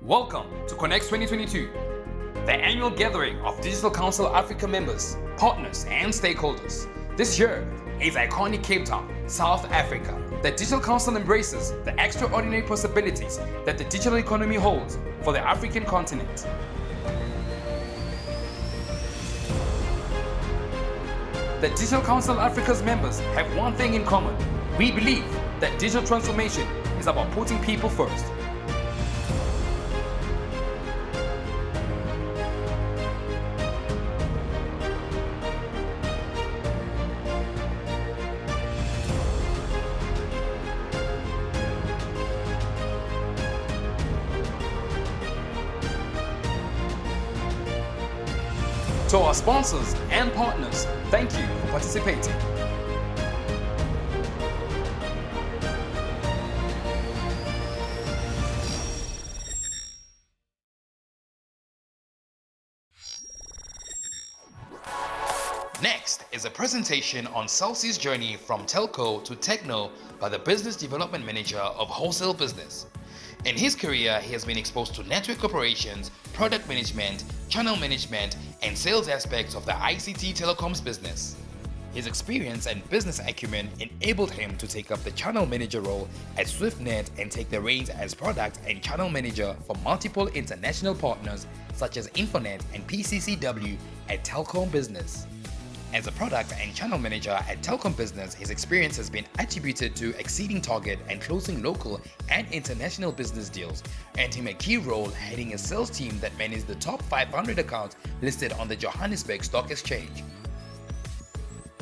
Welcome to Conext 2022, the annual gathering of Digital Council Africa members, partners, and stakeholders. This year is iconic Cape Town, South Africa. The Digital Council embraces the extraordinary possibilities that the digital economy holds for the African continent. The Digital Council Africa's members have one thing in common. We believe that digital transformation is about putting people first. To our sponsors and partners, thank you for participating. Next is a presentation on Chelsea's journey from telco to techno by the Business Development Manager of Wholesale Business. In his career, he has been exposed to network operations, product management, channel management, and sales aspects of the ICT telecoms business. His experience and business acumen enabled him to take up the channel manager role at SwiftNet and take the reins as product and channel manager for multiple international partners such as Infonet and PCCW at Telkom Business. As a product and channel manager at Telkom Business, his experience has been attributed to exceeding target and closing local and international business deals, and him a key role heading a sales team that managed the top 500 accounts listed on the Johannesburg Stock Exchange.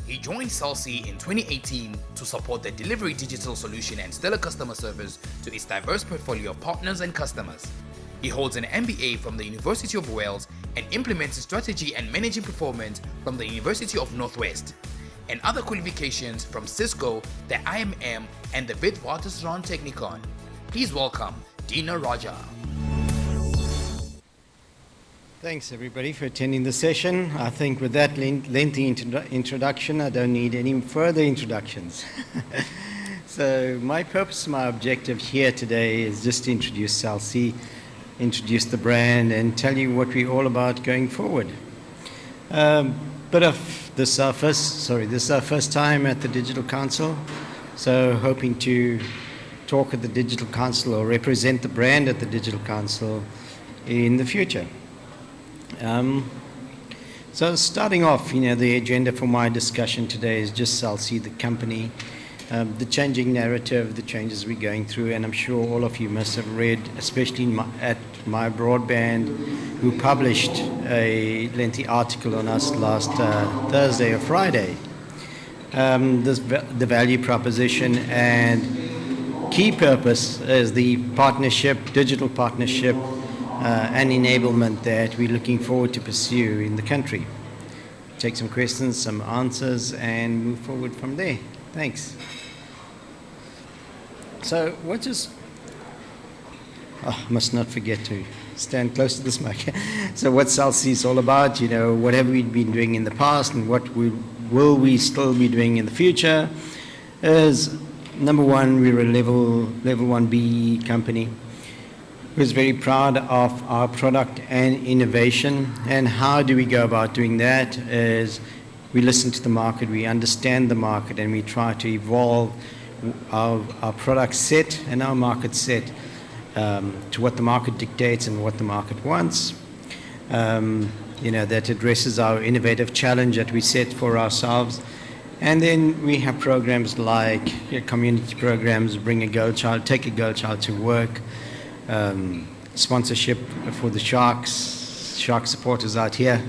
He joined Chelsea in 2018 to support the delivery digital solution and stellar customer service to its diverse portfolio of partners and customers. He holds an MBA from the University of Wales and implements strategy and managing performance from the University of Northwest, and other qualifications from Cisco, the IMM, and the Witwatersrand Technikon. Please welcome Dina Raja. Thanks everybody for attending the session. I think with that lengthy introduction, I don't need any further introductions. So my purpose, my objective here today is just to introduce Chelsea, introduce the brand, and tell you what we're all about going forward. This is our first time at the Digital Council, so hoping to talk at the Digital Council or represent the brand at the Digital Council in the future. So starting off, the agenda for my discussion today is just Chelsea, the company, the changing narrative, the changes we're going through, and I'm sure all of you must have read, especially at My Broadband, who published a lengthy article on us last Thursday or Friday. The value proposition and key purpose is the partnership, digital partnership, and enablement that we're looking forward to pursue in the country. Take some questions, some answers, and move forward from there. Thanks. So must not forget to stand close to this mic. So what Chelsea is all about, what have we been doing in the past and what will we still be doing in the future is, number one, we're a level 1B company who's very proud of our product and innovation. And how do we go about doing that is we listen to the market, we understand the market, and we try to evolve our product set and our market set to what the market dictates and what the market wants. That addresses our innovative challenge that we set for ourselves. And then we have programs like community programs, Bring a Girl Child, Take a Girl Child to Work, sponsorship for the Shark supporters out here,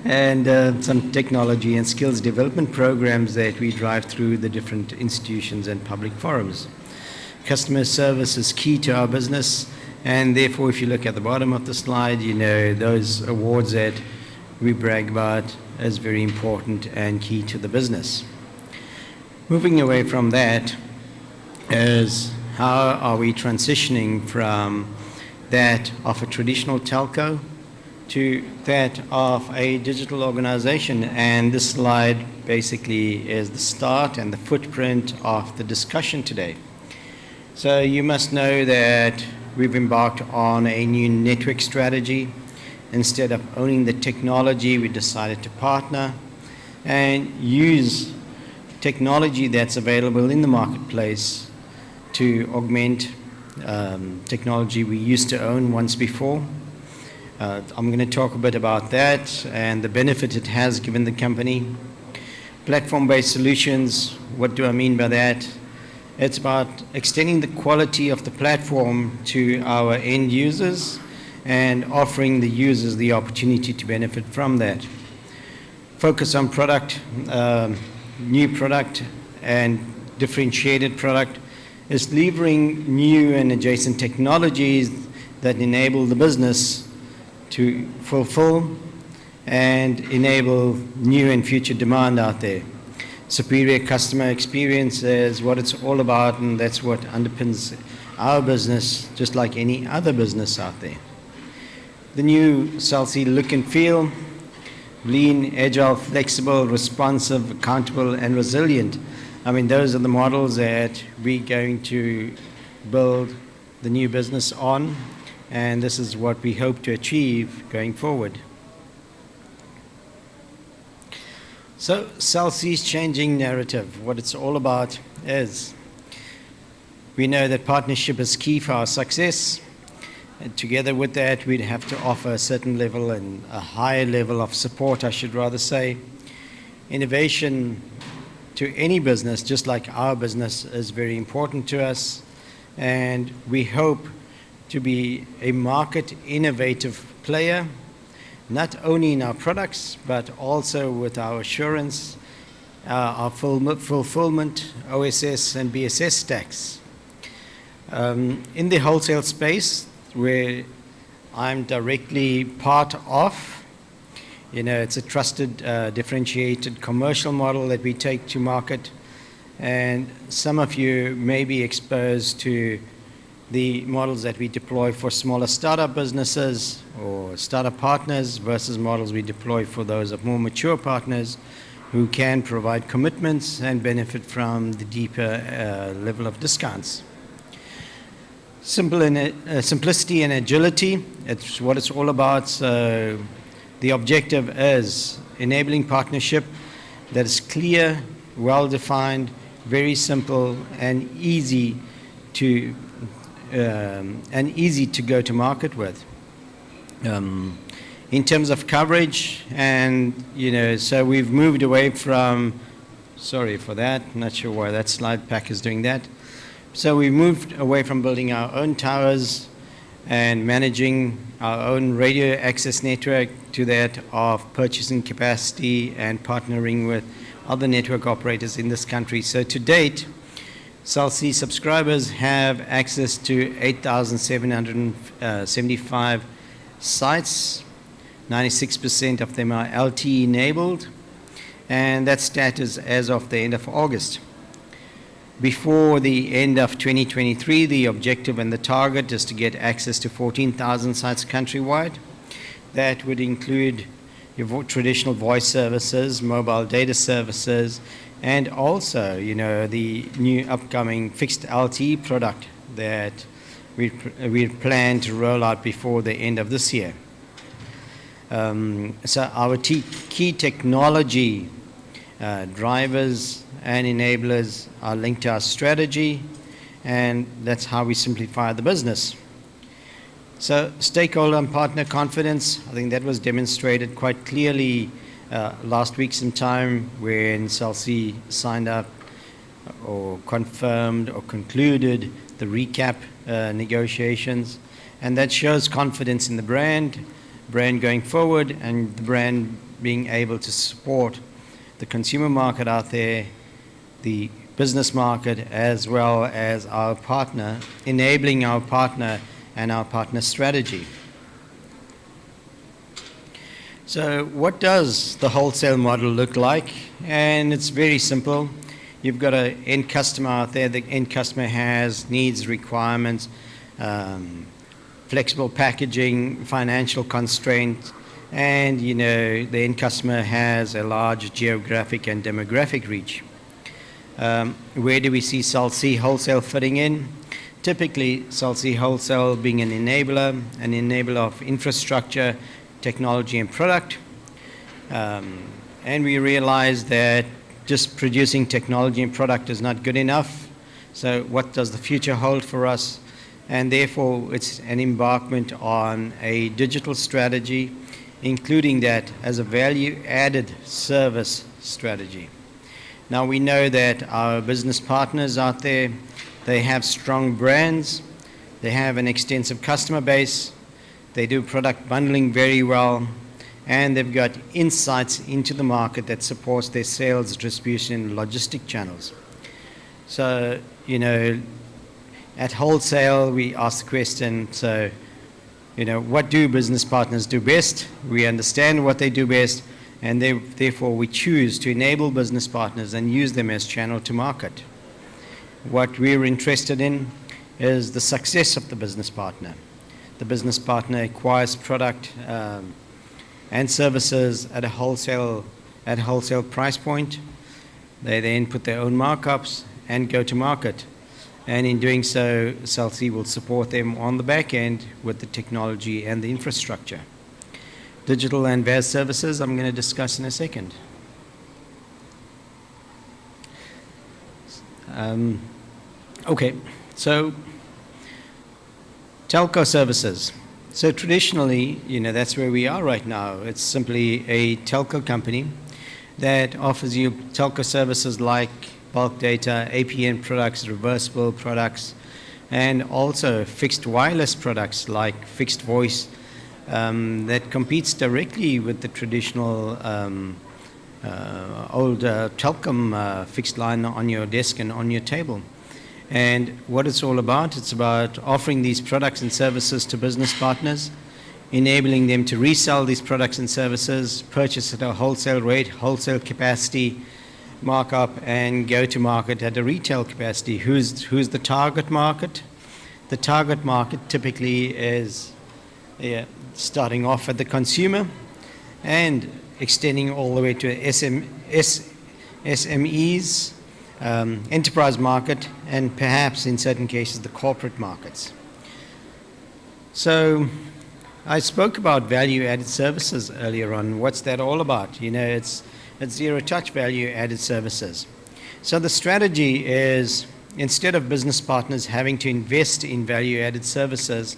and some technology and skills development programs that we drive through the different institutions and public forums. Customer service is key to our business, and therefore if you look at the bottom of the slide, those awards that we brag about is very important and key to the business. Moving away from that is how are we transitioning from that of a traditional telco to that of a digital organization, and this slide basically is the start and the footprint of the discussion today. So you must know that we've embarked on a new network strategy. Instead of owning the technology, we decided to partner and use technology that's available in the marketplace to augment technology we used to own once before. I'm going to talk a bit about that and the benefit it has given the company. Platform-based solutions, what do I mean by that? It's about extending the quality of the platform to our end users and offering the users the opportunity to benefit from that. Focus on product, new product and differentiated product is leveraging new and adjacent technologies that enable the business to fulfill and enable new and future demand out there. Superior customer experience is what it's all about, and that's what underpins our business, just like any other business out there. The new Cell C look and feel, lean, agile, flexible, responsive, accountable, and resilient. I mean, those are the models that we're going to build the new business on, and this is what we hope to achieve going forward. So, Cell C's changing narrative, what it's all about is, we know that partnership is key for our success. And together with that, we'd have to offer a certain level and a higher level of support, I should rather say. Innovation to any business, just like our business, is very important to us. And we hope to be a market innovative player, not only in our products, but also with our assurance, our fulfillment, OSS and BSS stacks. In the wholesale space, where I'm directly part of, it's a trusted, differentiated commercial model that we take to market. And some of you may be exposed to the models that we deploy for smaller startup businesses or startup partners versus models we deploy for those of more mature partners who can provide commitments and benefit from the deeper level of discounts. Simplicity and agility, it's what it's all about. So the objective is enabling partnership that is clear, well-defined, very simple, and easy to go to market with. In terms of coverage, and so we've moved away from, sorry for that, not sure why that slide pack is doing that. So we moved away from building our own towers and managing our own radio access network to that of purchasing capacity and partnering with other network operators in this country. So to date, Cell C subscribers have access to 8,775 sites. 96% of them are LTE enabled, and that stat is as of the end of August. Before the end of 2023, the objective and the target is to get access to 14,000 sites countrywide. That would include your traditional voice services, mobile data services, and also, the new upcoming fixed LTE product that we plan to roll out before the end of this year. So our key technology drivers and enablers are linked to our strategy, and that's how we simplify the business. So stakeholder and partner confidence, I think that was demonstrated quite clearly last week sometime when Cell C signed up or confirmed or concluded the recap negotiations, and that shows confidence in the brand going forward, and the brand being able to support the consumer market out there, the business market, as well as our partner, enabling our partner and our partner strategy. So what does the wholesale model look like? And it's very simple. You've got an end customer out there. The end customer has needs, requirements, flexible packaging, financial constraints, and the end customer has a large geographic and demographic reach. Where do we see Cell C wholesale fitting in? Typically, Salsi Wholesale being an enabler of infrastructure, technology, and product. And we realize that just producing technology and product is not good enough. So what does the future hold for us? And therefore, it's an embarkment on a digital strategy, including that as a value-added service strategy. Now, we know that our business partners out there, they have strong brands, they have an extensive customer base, they do product bundling very well, and they've got insights into the market that supports their sales, distribution, and logistic channels. So, at wholesale, we ask the question, so, what do business partners do best? We understand what they do best, and therefore we choose to enable business partners and use them as channel to market. What we're interested in is the success of the business partner. The business partner acquires product and services at a wholesale price point. They then put their own markups and go to market. And in doing so, Salsi will support them on the back end with the technology and the infrastructure. Digital and VAS services I'm going to discuss in a second. Okay, so telco services. So traditionally, that's where we are right now. It's simply a telco company that offers you telco services like bulk data, APN products, reversible products, and also fixed wireless products like fixed voice that competes directly with the traditional old telecom fixed line on your desk and on your table. And what it's all about, it's about offering these products and services to business partners, enabling them to resell these products and services, purchase at a wholesale rate, wholesale capacity, markup, and go to market at a retail capacity. Who's the target market? The target market typically is starting off at the consumer and extending all the way to SMEs, enterprise market, and perhaps in certain cases the corporate markets. So I spoke about value-added services earlier on. What's that all about? It's zero-touch value-added services. So the strategy is, instead of business partners having to invest in value-added services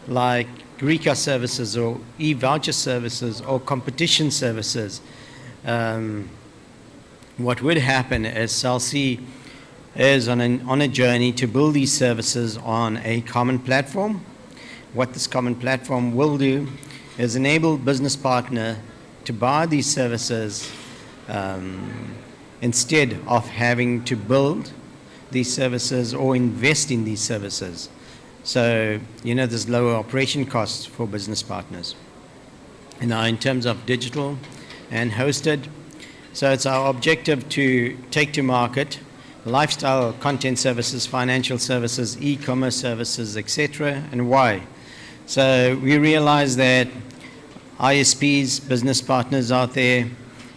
like Greeka services or e-voucher services or competition services, what would happen is Salsi is on a journey to build these services on a common platform. What this common platform will do is enable business partner to buy these services instead of having to build these services or invest in these services. So, there's lower operation costs for business partners. Now, in terms of digital and hosted, so it's our objective to take to market lifestyle content services, financial services, e-commerce services, etc. And why? So we realize that ISPs, business partners out there,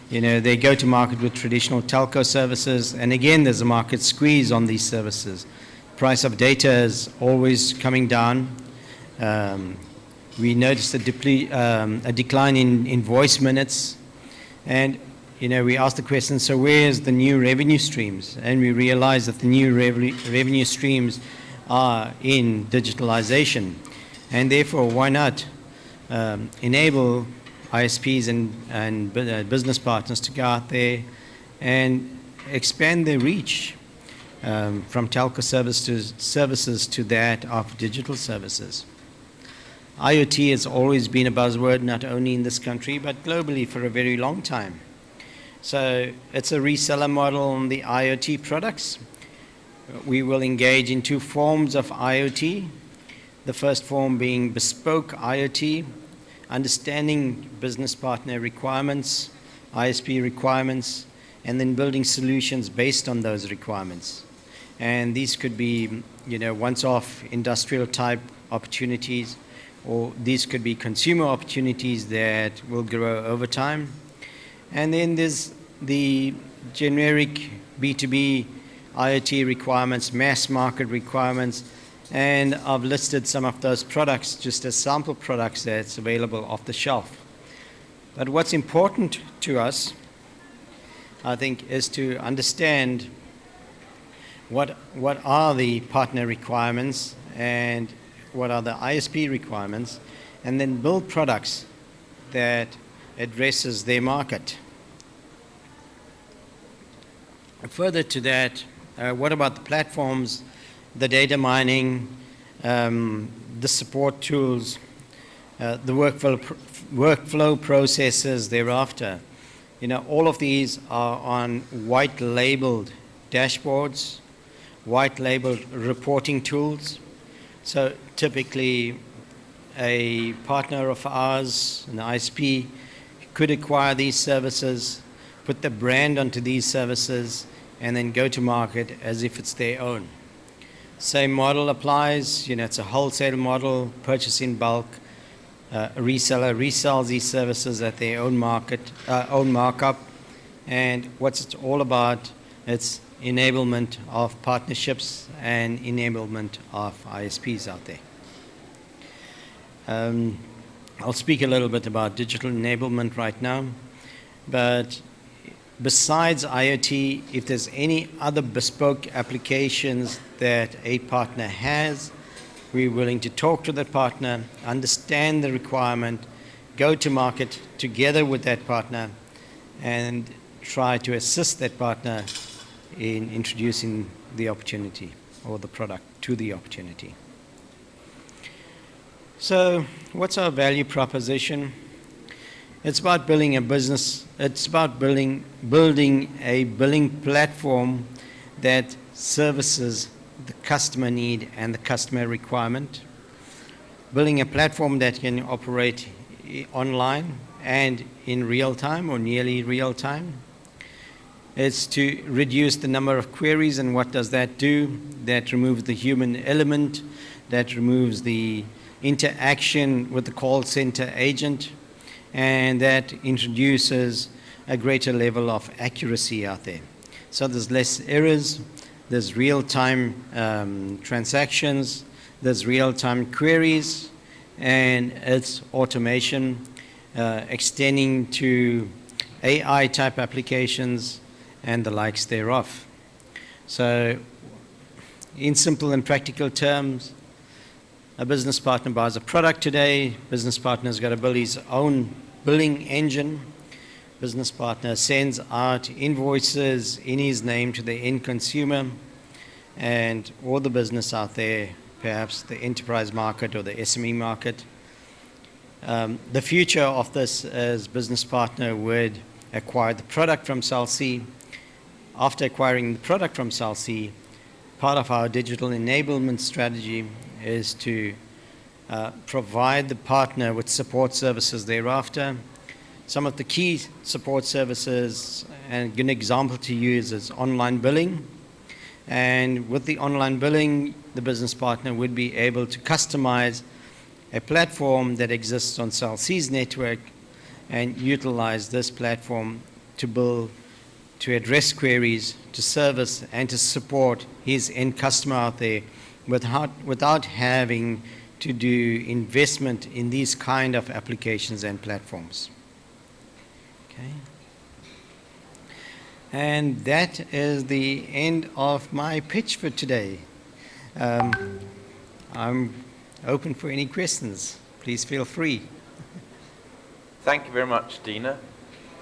they go to market with traditional telco services, and again, there's a market squeeze on these services. Price of data is always coming down. We noticed a decline in voice minutes, and we asked the question, so where's the new revenue streams? And we realized that the new revenue streams are in digitalization. And therefore, why not enable ISPs and business partners to go out there and expand their reach from telco services to that of digital services. IoT has always been a buzzword, not only in this country, but globally for a very long time. So it's a reseller model on the IoT products. We will engage in two forms of IoT. The first form being bespoke IoT, understanding business partner requirements, ISP requirements, and then building solutions based on those requirements. And these could be, once-off industrial type opportunities, or these could be consumer opportunities that will grow over time. And then there's the generic B2B IoT requirements, mass market requirements, And I've listed some of those products just as sample products that's available off the shelf. But what's important to us, I think, is to understand what are the partner requirements and what are the ISP requirements, and then build products that addresses their market. Further to that, what about the platforms, the data mining, the support tools, the workflow processes thereafter? All of these are on white-labeled dashboards, white-labeled reporting tools. So typically, a partner of ours, an ISP, could acquire these services, put the brand onto these services, and then go to market as if it's their own. Same model applies. It's a wholesale model, purchase in bulk. A reseller resells these services at their own markup. And what's it all about? It's enablement of partnerships and enablement of ISPs out there. I'll speak a little bit about digital enablement right now, but besides IoT, if there's any other bespoke applications that a partner has, we're willing to talk to that partner, understand the requirement, go to market together with that partner, and try to assist that partner in introducing the opportunity or the product to the opportunity. So what's our value proposition? It's about building a business. It's about building a billing platform that services the customer need and the customer requirement. Building a platform that can operate online and in real time or nearly real time. It's to reduce the number of queries, and what does that do? That removes the human element, that removes the interaction with the call center agent, and that introduces a greater level of accuracy out there. So there's less errors, there's real-time transactions, there's real-time queries, and it's automation extending to AI-type applications and the likes thereof. So in simple and practical terms, a business partner buys a product today. Business partner's got to build his own billing engine. Business partner sends out invoices in his name to the end consumer, and all the business out there, perhaps the enterprise market or the SME market. The future of this is business partner would acquire the product from Cell C. After acquiring the product from Cell C, part of our digital enablement strategy is to provide the partner with support services thereafter. Some of the key support services, and an example to use is online billing. And with the online billing, the business partner would be able to customize a platform that exists on Cell C's network and utilize this platform to address queries, to service, and to support his end customer out there without having to do investment in these kind of applications and platforms. Okay. And that is the end of my pitch for today. I'm open for any questions. Please feel free. Thank you very much, Dina.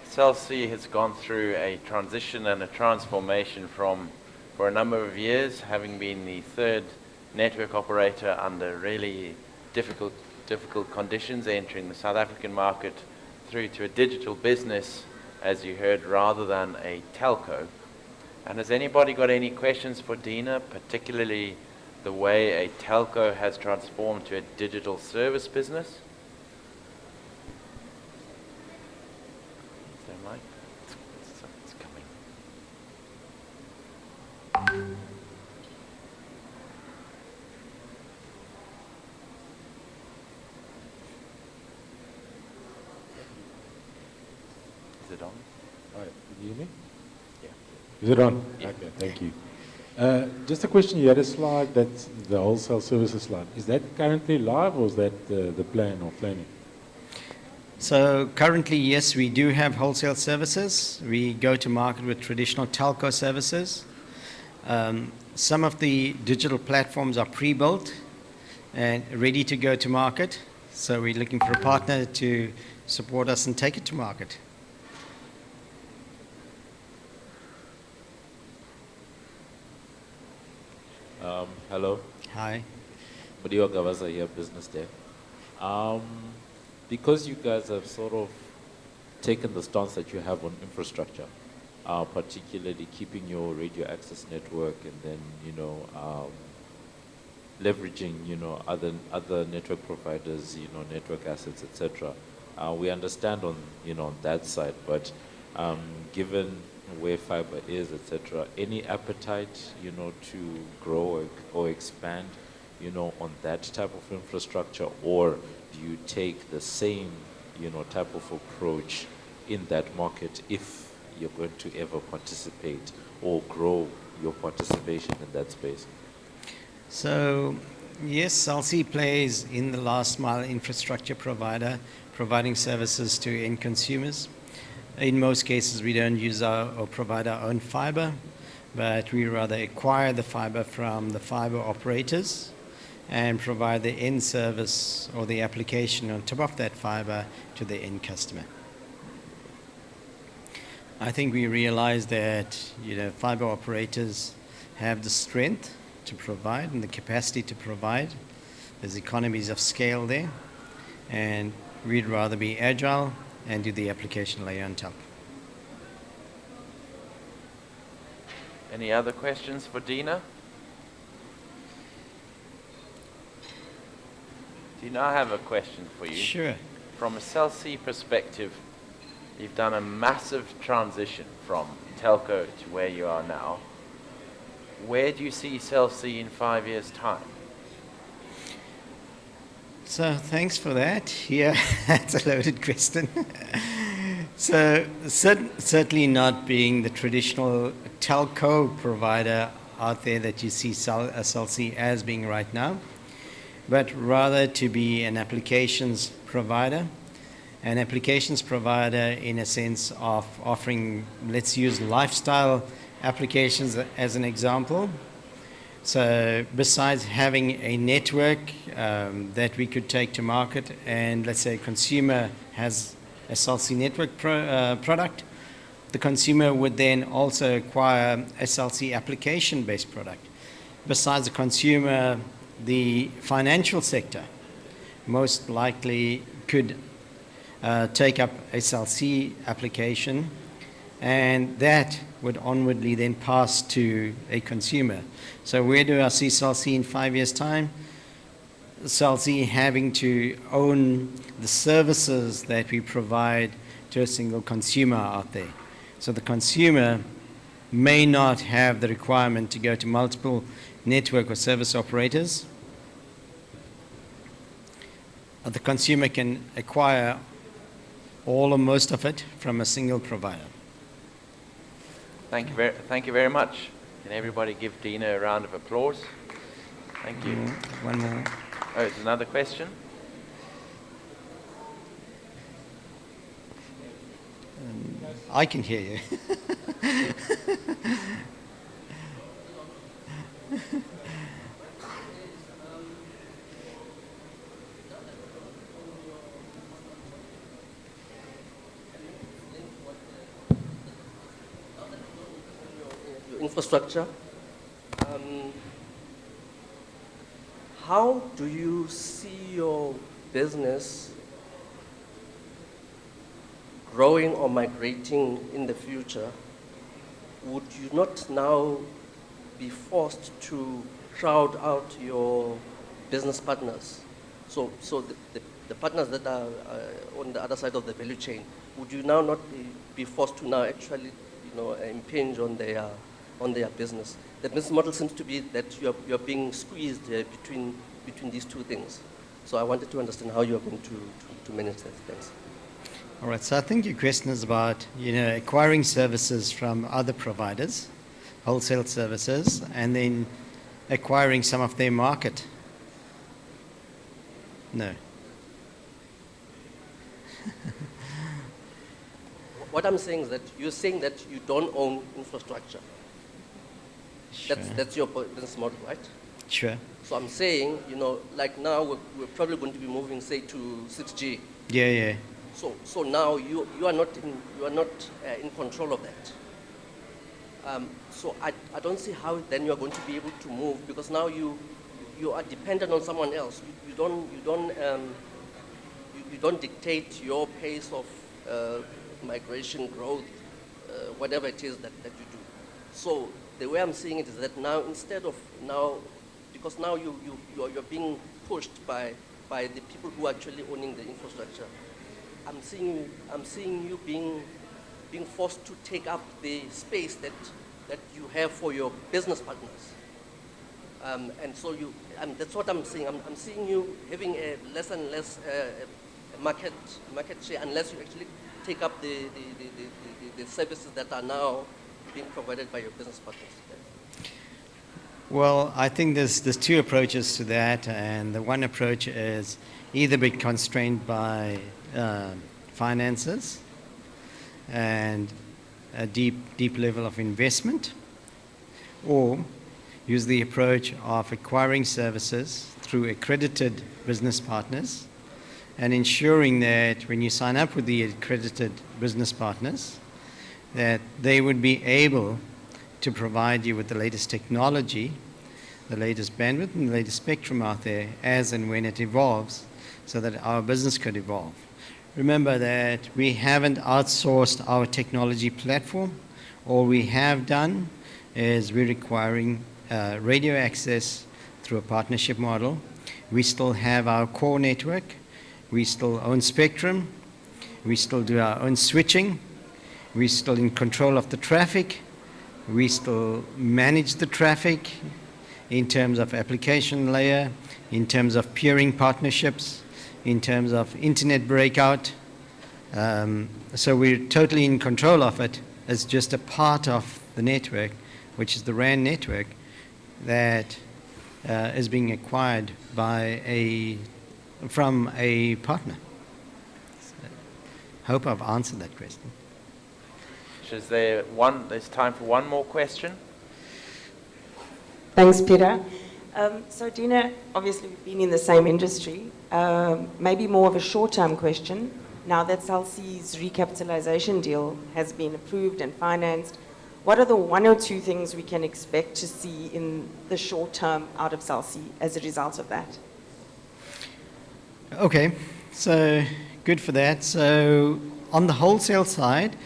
Cell C has gone through a transition and a transformation for a number of years, having been the third network operator under really difficult conditions, entering the South African market, through to a digital business, as you heard, rather than a telco. And has anybody got any questions for Dina, particularly the way a telco has transformed to a digital service business? Is there a mic? It's coming. Is it on? All right, can you hear me? Yeah. Is it on? Yeah. Okay, thank you. Just a question, you had a slide that's the wholesale services slide. Is that currently live or is that the plan or planning? So currently, yes, we do have wholesale services. We go to market with traditional telco services. Some of the digital platforms are pre-built and ready to go to market. So we're looking for a partner to support us and take it to market. Hello, Hi. Mudiwa Gavaza here, Business Day. Because you guys have sort of taken the stance that you have on infrastructure, particularly keeping your radio access network and then, leveraging, other network providers, network assets, etc. We understand on, on that side, but given where fiber is, etc., any appetite, to grow or expand, on that type of infrastructure, or do you take the same, type of approach in that market if you're going to ever participate or grow your participation in that space? So, yes, Cell plays in the last mile infrastructure provider, providing services to end consumers. In most cases, we don't use or provide our own fiber, but we rather acquire the fiber from the fiber operators and provide the end service or the application on top of that fiber to the end customer. I think we realize that fiber operators have the strength to provide and the capacity to provide. There's economies of scale there, and we'd rather be agile and do the application layer on top. Any other questions for Dina? Dina, I have a question for you. Sure. From a Cell C perspective, you've done a massive transition from telco to where you are now. Where do you see Cell C in 5 years' time? So thanks for that. Yeah, that's a loaded question. So certainly not being the traditional telco provider out there that you see Cell C as being right now, but rather to be an applications provider. An applications provider in a sense of offering, let's use lifestyle applications as an example. So besides having a network that we could take to market, and let's say a consumer has a Cell C network product, the consumer would then also acquire a Cell C application-based product. Besides the consumer, the financial sector most likely could take up a Cell C application, and that would onwardly then pass to a consumer. So where do I see Cell C in 5 years' time? Cell C having to own the services that we provide to a single consumer out there. So the consumer may not have the requirement to go to multiple network or service operators. The consumer can acquire all or most of it from a single provider. Thank you very much. Can everybody give Dina a round of applause? Thank you. One more. Oh, there's another question? I can hear you. Infrastructure. How do you see your business growing or migrating in the future? Would you not now be forced to crowd out your business partners? So the partners that are on the other side of the value chain, would you now not be forced to now actually impinge on their business? The business model seems to be that you're being squeezed between these two things. So I wanted to understand how you're going to manage that. Thanks. All right, so I think your question is about acquiring services from other providers wholesale services and then acquiring some of their market. No. What I'm saying is that you're saying that you don't own infrastructure. Sure. That's your business model, right? Sure. So I'm saying, like now we're probably going to be moving, say, to 6G. Yeah, yeah. So now you are not in control of that. So I don't see how then you are going to be able to move, because now you are dependent on someone else. You don't dictate your pace of migration growth, whatever it is that you do. So the way I'm seeing it is that now, instead of now, because now you're being pushed by the people who are actually owning the infrastructure. I'm seeing you being forced to take up the space that you have for your business partners. And so that's what I'm seeing. I'm seeing you having a less and less market share, unless you actually take up the services that are now being provided by your business partners. Well, I think there's two approaches to that, and the one approach is either be constrained by finances and a deep level of investment, or use the approach of acquiring services through accredited business partners and ensuring that when you sign up with the accredited business partners, that they would be able to provide you with the latest technology, the latest bandwidth, and the latest spectrum out there as and when it evolves, so that our business could evolve. Remember that we haven't outsourced our technology platform. All we have done is we're requiring radio access through a partnership model. We still have our core network. We still own spectrum. We still do our own switching. We're still in control of the traffic. We still manage the traffic in terms of application layer, in terms of peering partnerships, in terms of internet breakout. So we're totally in control of it as just a part of the network, which is the RAN network that is being acquired from a partner. So, hope I've answered that question. There's time for one more question. Thanks, Peter. So Dina, obviously we've been in the same industry. Maybe more of a short-term question. Now that Cell C's recapitalization deal has been approved and financed, what are the one or two things we can expect to see in the short term out of Cell C as a result of that? Okay, so good for that. So on the wholesale side,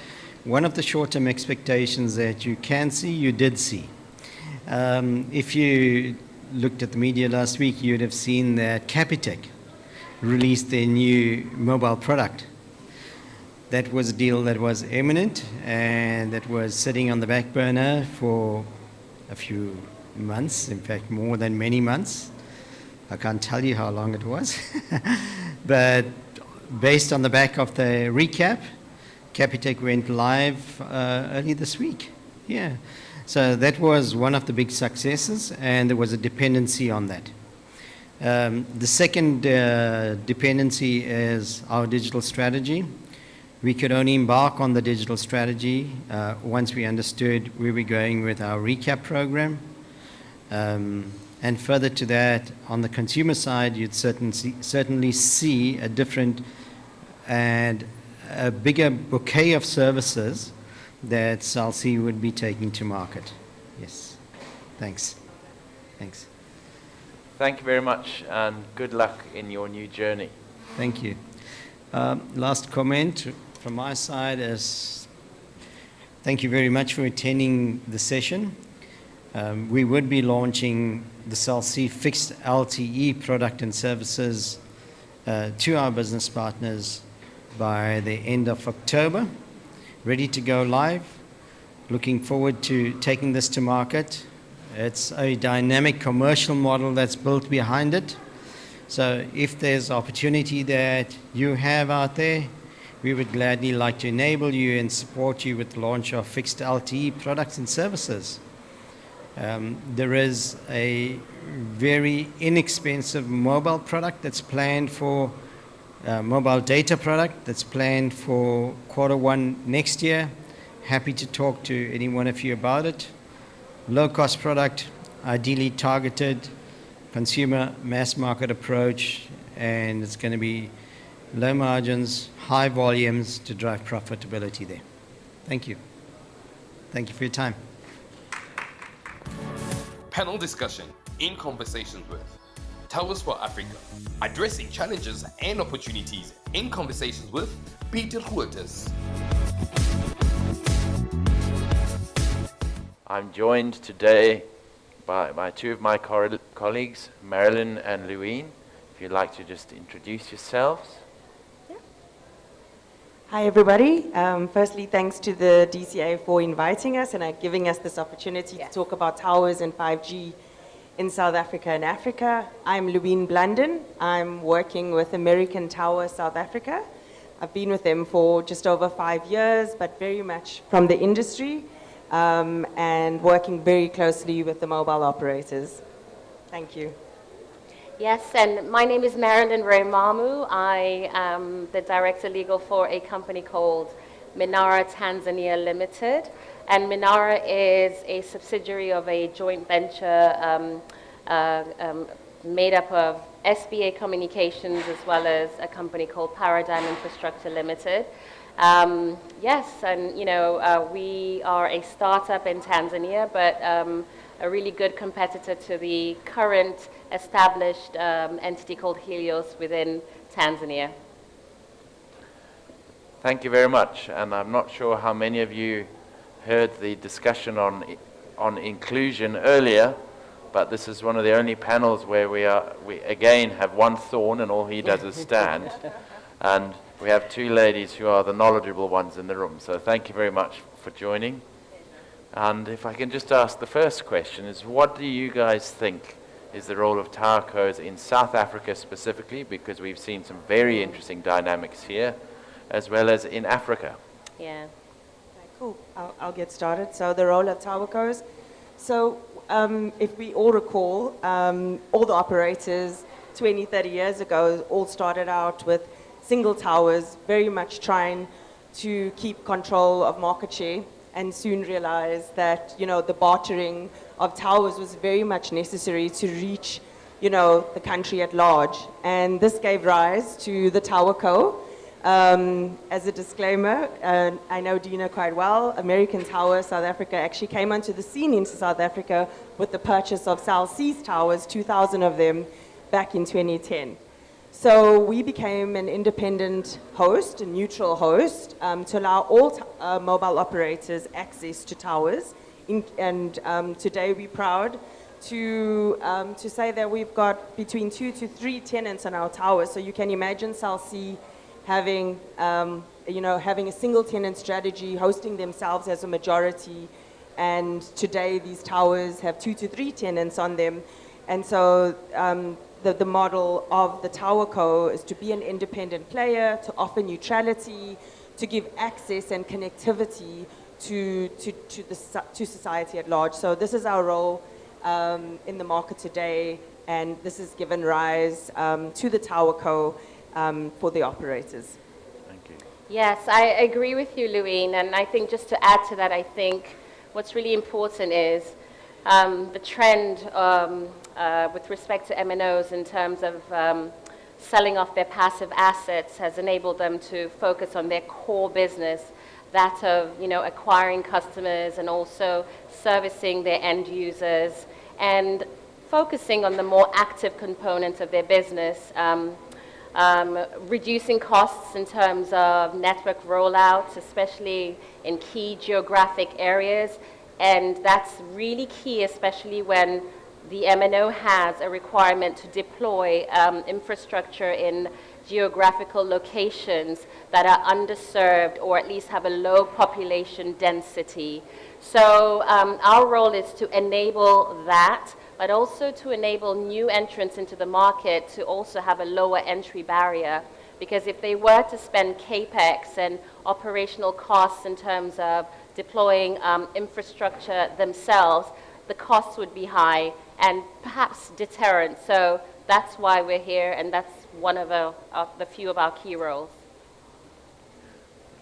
one of the short-term expectations that you can see, you did see. If you looked at the media last week, you'd have seen that Capitec released their new mobile product. That was a deal that was imminent and that was sitting on the back burner for a few months, in fact, more than many months. I can't tell you how long it was. But based on the back of the recap, Capitec went live early this week. Yeah. So that was one of the big successes, and there was a dependency on that. The second dependency is our digital strategy. We could only embark on the digital strategy once we understood where we're going with our recap program. And further to that, on the consumer side, you'd certainly see a different and a bigger bouquet of services that Cell C would be taking to market. Yes. Thanks. Thanks. Thank you very much, and good luck in your new journey. Thank you. Last comment from my side is thank you very much for attending the session. We would be launching the Cell C fixed LTE product and services to our business partners by the end of October. Ready to go live. Looking forward to taking this to market. It's a dynamic commercial model that's built behind it. So if there's opportunity that you have out there, we would gladly like to enable you and support you with the launch of fixed LTE products and services. There is a very inexpensive mobile product that's planned for mobile data product that's planned for Q1 next year. Happy to talk to any one of you about it. Low cost product, ideally targeted, consumer mass market approach, and it's going to be low margins, high volumes to drive profitability there. Thank you. Thank you for your time. Panel discussion in conversations with Towers for Africa, addressing challenges and opportunities in conversations with Peter Huertas. I'm joined today by two of my colleagues, Marilyn and Louine. If you'd like to just introduce yourselves. Hi, everybody. Firstly, thanks to the DCA for inviting us and giving us this opportunity to talk about towers and 5G in South Africa and Africa. I'm Louine Blunden. I'm working with American Tower South Africa. I've been with them for just over 5 years, but very much from the industry and working very closely with the mobile operators. Thank you. Yes, and my name is Marilyn Ray Mamu. I am the Director Legal for a company called Minara Tanzania Limited. And Minara is a subsidiary of a joint venture made up of SBA Communications as well as a company called Paradigm Infrastructure Limited. Yes, and we are a startup in Tanzania, but a really good competitor to the current established entity called Helios within Tanzania. Thank you very much. And I'm not sure how many of you heard the discussion on inclusion earlier, but this is one of the only panels where we again have one thorn and all he does is stand. And we have two ladies who are the knowledgeable ones in the room. So thank you very much for joining. And if I can just ask the first question is, what do you guys think is the role of towercos in South Africa specifically, because we've seen some very interesting dynamics here, as well as in Africa? Yeah. Okay, cool. I'll get started. So the role of towercos. So if we all recall, all the operators 20, 30 years ago all started out with single towers, very much trying to keep control of market share, and soon realized that, the bartering of towers was very much necessary to reach, the country at large. And this gave rise to the TowerCo. As a disclaimer, I know Dina quite well. American Tower South Africa actually came onto the scene in South Africa with the purchase of Cell C's towers, 2,000 of them, back in 2010. So we became an independent host, a neutral host, to allow all mobile operators access to towers. And today we're proud to say that we've got between 2 to 3 tenants on our towers. So you can imagine Cell C having, having a single tenant strategy, hosting themselves as a majority. And today these towers have 2 to 3 tenants on them. And so the model of the TowerCo is to be an independent player, to offer neutrality, to give access and connectivity to society at large. So this is our role in the market today, and this has given rise to the TowerCo for the operators. Thank you. Yes, I agree with you, Louine. And I think just to add to that, I think what's really important is the trend with respect to MNOs in terms of selling off their passive assets has enabled them to focus on their core business, that of acquiring customers and also servicing their end users, and focusing on the more active components of their business, reducing costs in terms of network rollouts, especially in key geographic areas. And that's really key, especially when the MNO has a requirement to deploy infrastructure in geographical locations that are underserved or at least have a low population density. So our role is to enable that, but also to enable new entrants into the market to also have a lower entry barrier. Because if they were to spend CAPEX and operational costs in terms of deploying infrastructure themselves, the costs would be high and perhaps deterrent. So that's why we're here, and that's one of the few of our key roles.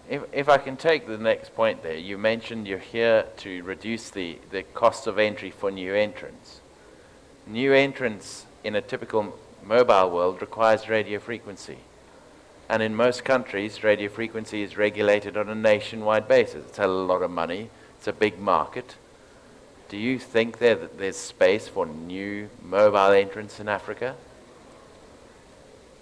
If I can take the next point there, you mentioned you're here to reduce the cost of entry for new entrants. New entrants in a typical mobile world requires radio frequency. And in most countries, radio frequency is regulated on a nationwide basis. It's a lot of money. It's a big market. Do you think that there's space for new mobile entrants in Africa?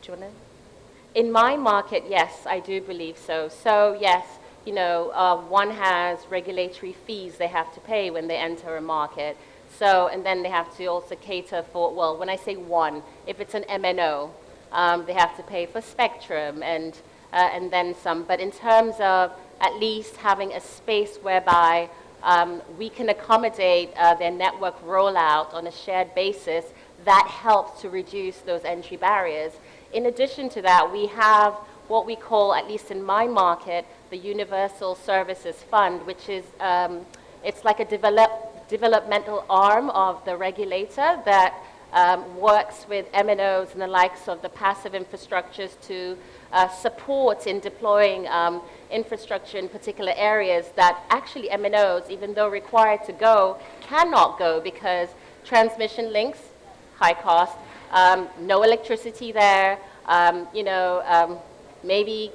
Do you want to? In my market, yes, I do believe so. So yes, you know, one has regulatory fees they have to pay when they enter a market. So, and then they have to also cater for, well, when I say one, if it's an MNO, they have to pay for spectrum and then some. But in terms of at least having a space whereby we can accommodate their network rollout on a shared basis, that helps to reduce those entry barriers. In addition to that, we have what we call, at least in my market, the Universal Services Fund, which is, it's like a developmental arm of the regulator that works with MNOs and the likes of the passive infrastructures to support in deploying infrastructure in particular areas that actually MNOs, even though required to go, cannot go because transmission links, high cost, no electricity there, maybe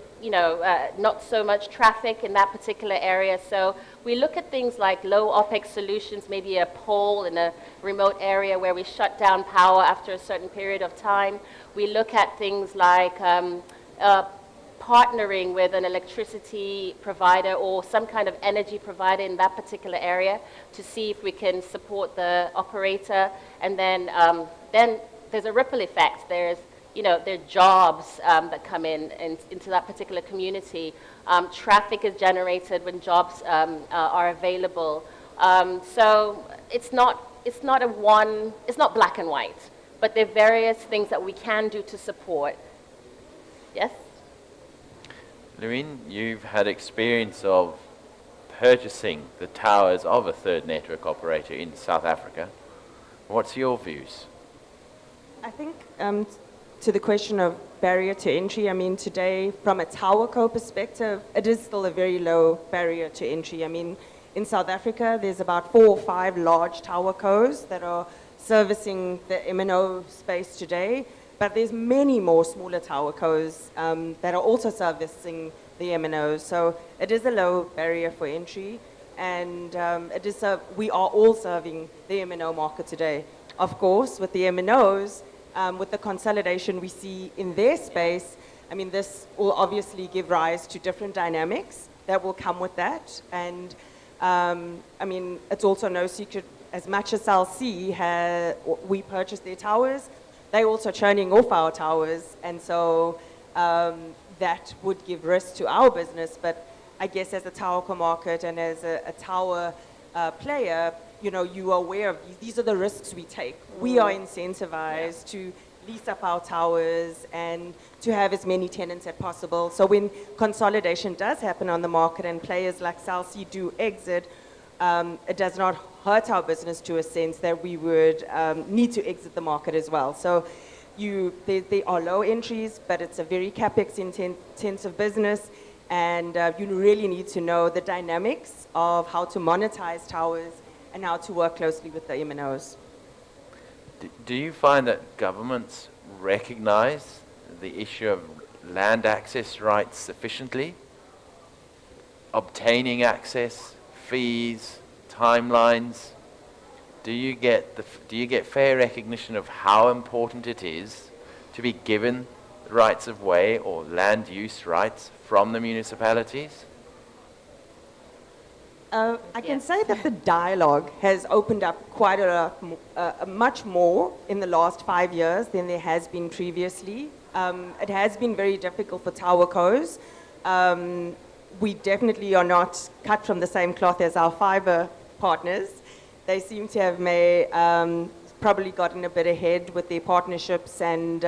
not so much traffic in that particular area. So we look at things like low OPEX solutions, maybe a pole in a remote area where we shut down power after a certain period of time. We look at things like partnering with an electricity provider or some kind of energy provider in that particular area to see if we can support the operator. And then there's a ripple effect. There are jobs that come into that particular community. Traffic is generated when jobs are available. So it's not black and white, but there are various things that we can do to support. Yes? Lewin, you've had experience of purchasing the towers of a third network operator in South Africa. What's your views? I think to the question of barrier to entry, I mean, today, from a towerco perspective, it is still a very low barrier to entry. I mean, in South Africa, there's about 4 or 5 large towercos that are servicing the MNO space today, but there's many more smaller towercos that are also servicing the MNOs. So it is a low barrier for entry, and we are all serving the MNO market today. Of course, with the MNOs, with the consolidation we see in their space, I mean, this will obviously give rise to different dynamics that will come with that. And I mean, it's also no secret, as much as Cell C, we purchased their towers, they're also churning off our towers. And so that would give risk to our business. But I guess as a towerco market and as a tower player, you are aware of these are the risks we take. We are incentivized to lease up our towers and to have as many tenants as possible. So when consolidation does happen on the market and players like Cell C do exit, it does not hurt our business to a sense that we would need to exit the market as well. So there are low entries, but it's a very CapEx intensive business, and you really need to know the dynamics of how to monetize towers and how to work closely with the MNOs. Do you find that governments recognize the issue of land access rights sufficiently? Obtaining access, fees, timelines? Do you get fair recognition of how important it is to be given rights of way or land use rights from the municipalities? I can say that the dialogue has opened up quite much more in the last 5 years than there has been previously. It has been very difficult for towercos. We definitely are not cut from the same cloth as our fiber partners. They seem to have probably gotten a bit ahead with their partnerships, and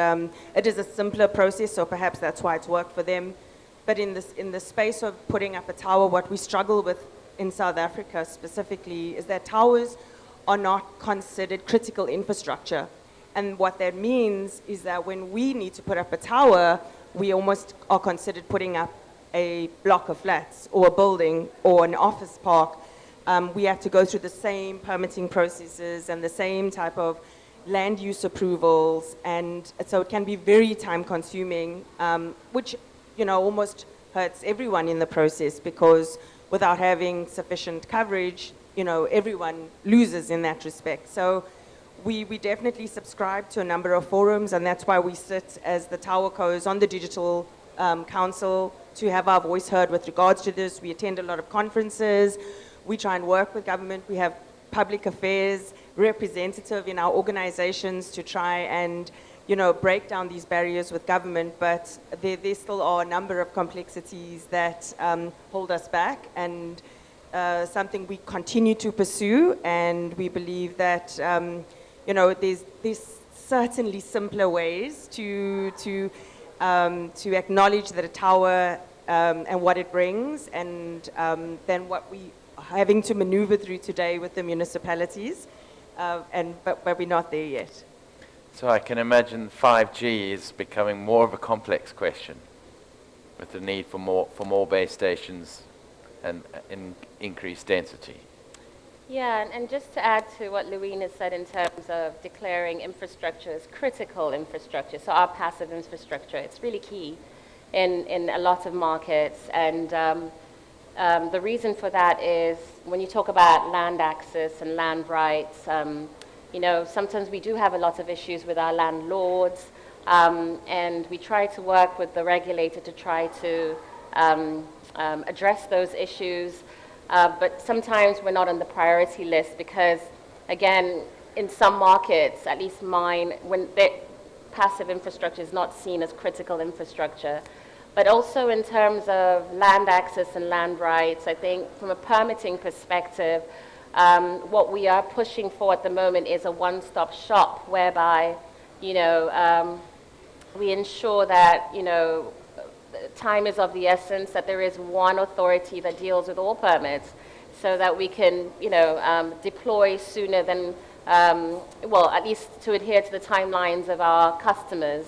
it is a simpler process, so perhaps that's why it's worked for them. But in the space of putting up a tower, what we struggle with in South Africa specifically is that towers are not considered critical infrastructure. And what that means is that when we need to put up a tower, we almost are considered putting up a block of flats or a building or an office park. We have to go through the same permitting processes and the same type of land use approvals, and so it can be very time consuming, which, you know, almost hurts everyone in the process, because without having sufficient coverage, you know, everyone loses in that respect. So we definitely subscribe to a number of forums, and that's why we sit as the TowerCos on the Digital Council to have our voice heard with regards to this. We attend a lot of conferences. We try and work with government. We have public affairs representative in our organizations to try and, you know, break down these barriers with government, but there still are a number of complexities that hold us back, and something we continue to pursue, and we believe that, you know, there's certainly simpler ways to acknowledge that a tower and what it brings, and than what we are having to maneuver through today with the municipalities, but we're not there yet. So I can imagine 5G is becoming more of a complex question, with the need for more base stations and increased density. Yeah, and just to add to what Louine has said in terms of declaring infrastructure as critical infrastructure, so our passive infrastructure, it's really key in a lot of markets. And the reason for that is when you talk about land access and land rights, you know, sometimes we do have a lot of issues with our landlords, and we try to work with the regulator to try to address those issues. But sometimes we're not on the priority list because, again, in some markets, at least mine, when passive infrastructure is not seen as critical infrastructure. But also in terms of land access and land rights, I think from a permitting perspective, what we are pushing for at the moment is a one-stop shop whereby, you know, we ensure that, you know, time is of the essence, that there is one authority that deals with all permits so that we can, you know, deploy sooner than, well, at least to adhere to the timelines of our customers.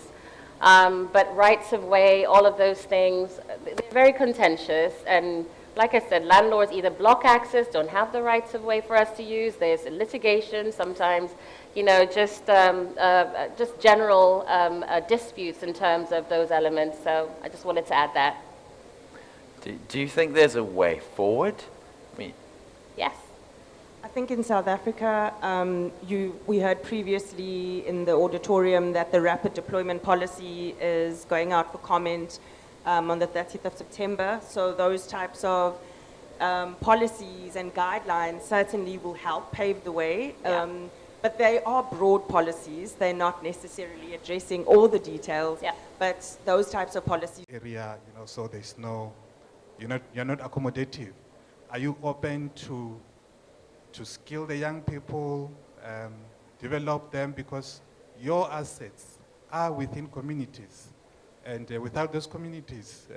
But rights of way, all of those things, they're very contentious. And like I said, landlords either block access, don't have the rights of way for us to use. There's litigation, sometimes, you know, just general disputes in terms of those elements. So I just wanted to add that. Do you think there's a way forward? I mean, Yes. I think in South Africa, we heard previously in the auditorium that the rapid deployment policy is going out for comment on the 30th of September. So those types of policies and guidelines certainly will help pave the way. Yeah. But they are broad policies. They're not necessarily addressing all the details. Yeah. But those types of policies. Area, you know, so there's no, you're not accommodative. Are you open to skill the young people, develop them, because your assets are within communities, and without those communities,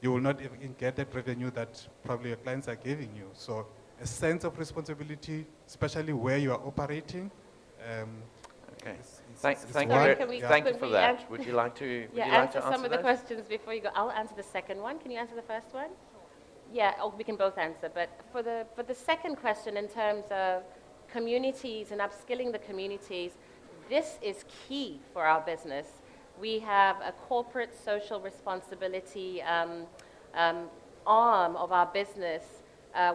you will not even get that revenue that probably your clients are giving you. So a sense of responsibility, especially where you are operating. okay. Thank Thank you for that. answer- Would you like to? Would Yeah, you like answer to some answer of the those? questions before you go. I'll answer the second one. Can you answer the first one? Yeah, we can both answer. But for the second question, in terms of communities and upskilling the communities, this is key for our business. We have a corporate social responsibility arm of our business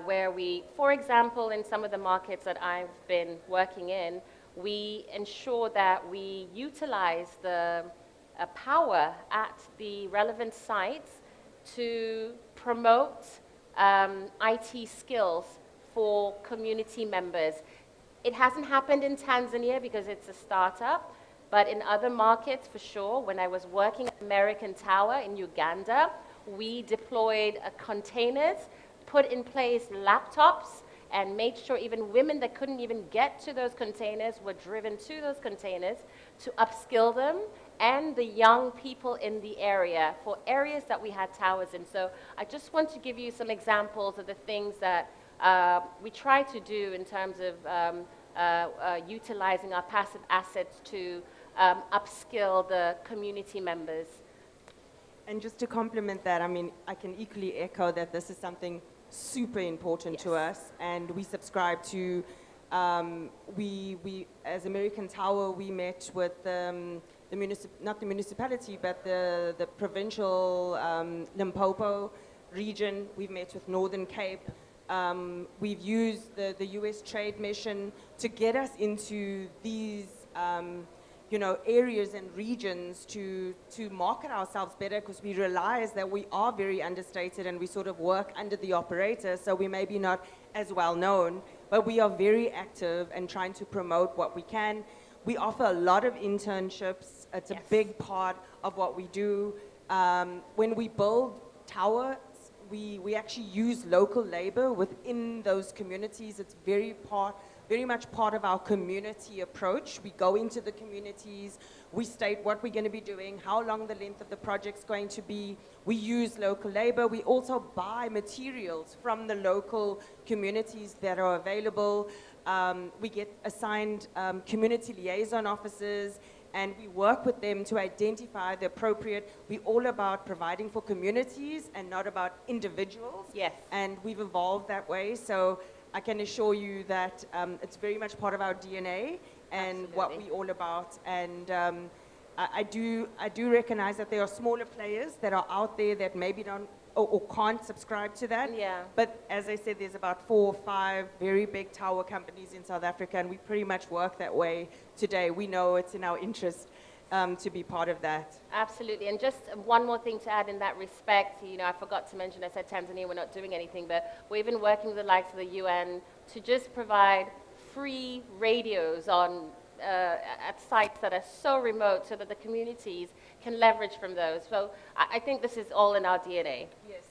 where we, for example, in some of the markets that I've been working in, we ensure that we utilize the power at the relevant sites to promote IT skills for community members. It hasn't happened in Tanzania because it's a startup, but in other markets for sure. When I was working at American Tower in Uganda, we deployed containers, put in place laptops, and made sure even women that couldn't even get to those containers were driven to those containers to upskill them and the young people in the area for areas that we had towers in. So I just want to give you some examples of the things that we try to do in terms of utilizing our passive assets to upskill the community members. And just to complement that, I mean, I can equally echo that this is something super important to Yes. us, and we subscribe to. We as American Tower, we met with not the municipality, but the provincial Limpopo region. We've met with Northern Cape. We've used the U.S. Trade Mission to get us into these. Areas and regions to market ourselves better, because we realize that we are very understated and we sort of work under the operator, so we may be not as well known, but we are very active and trying to promote what we can. We offer a lot of internships. It's a big part of what we do. When we build towers, we actually use local labor within those communities. It's very much part of our community approach. We go into the communities, we state what we're going to be doing, how long the length of the project's going to be. We use local labor. We also buy materials from the local communities that are available. We get assigned community liaison officers, and we work with them to identify the appropriate. We're all about providing for communities and not about individuals. Yes. And we've evolved that way. So I can assure you that it's very much part of our DNA and what we're all about. And I do recognize that there are smaller players that are out there that maybe don't or can't subscribe to that. Yeah. But as I said, there's about 4 or 5 very big tower companies in South Africa, and we pretty much work that way today. We know it's in our interest to be part of that. Absolutely. And just one more thing to add in that respect, I forgot to mention, I said Tanzania, we're not doing anything, but we've been working with the likes of the UN to just provide free radios at sites that are so remote so that the communities can leverage from those. So I think this is all in our DNA. Yes.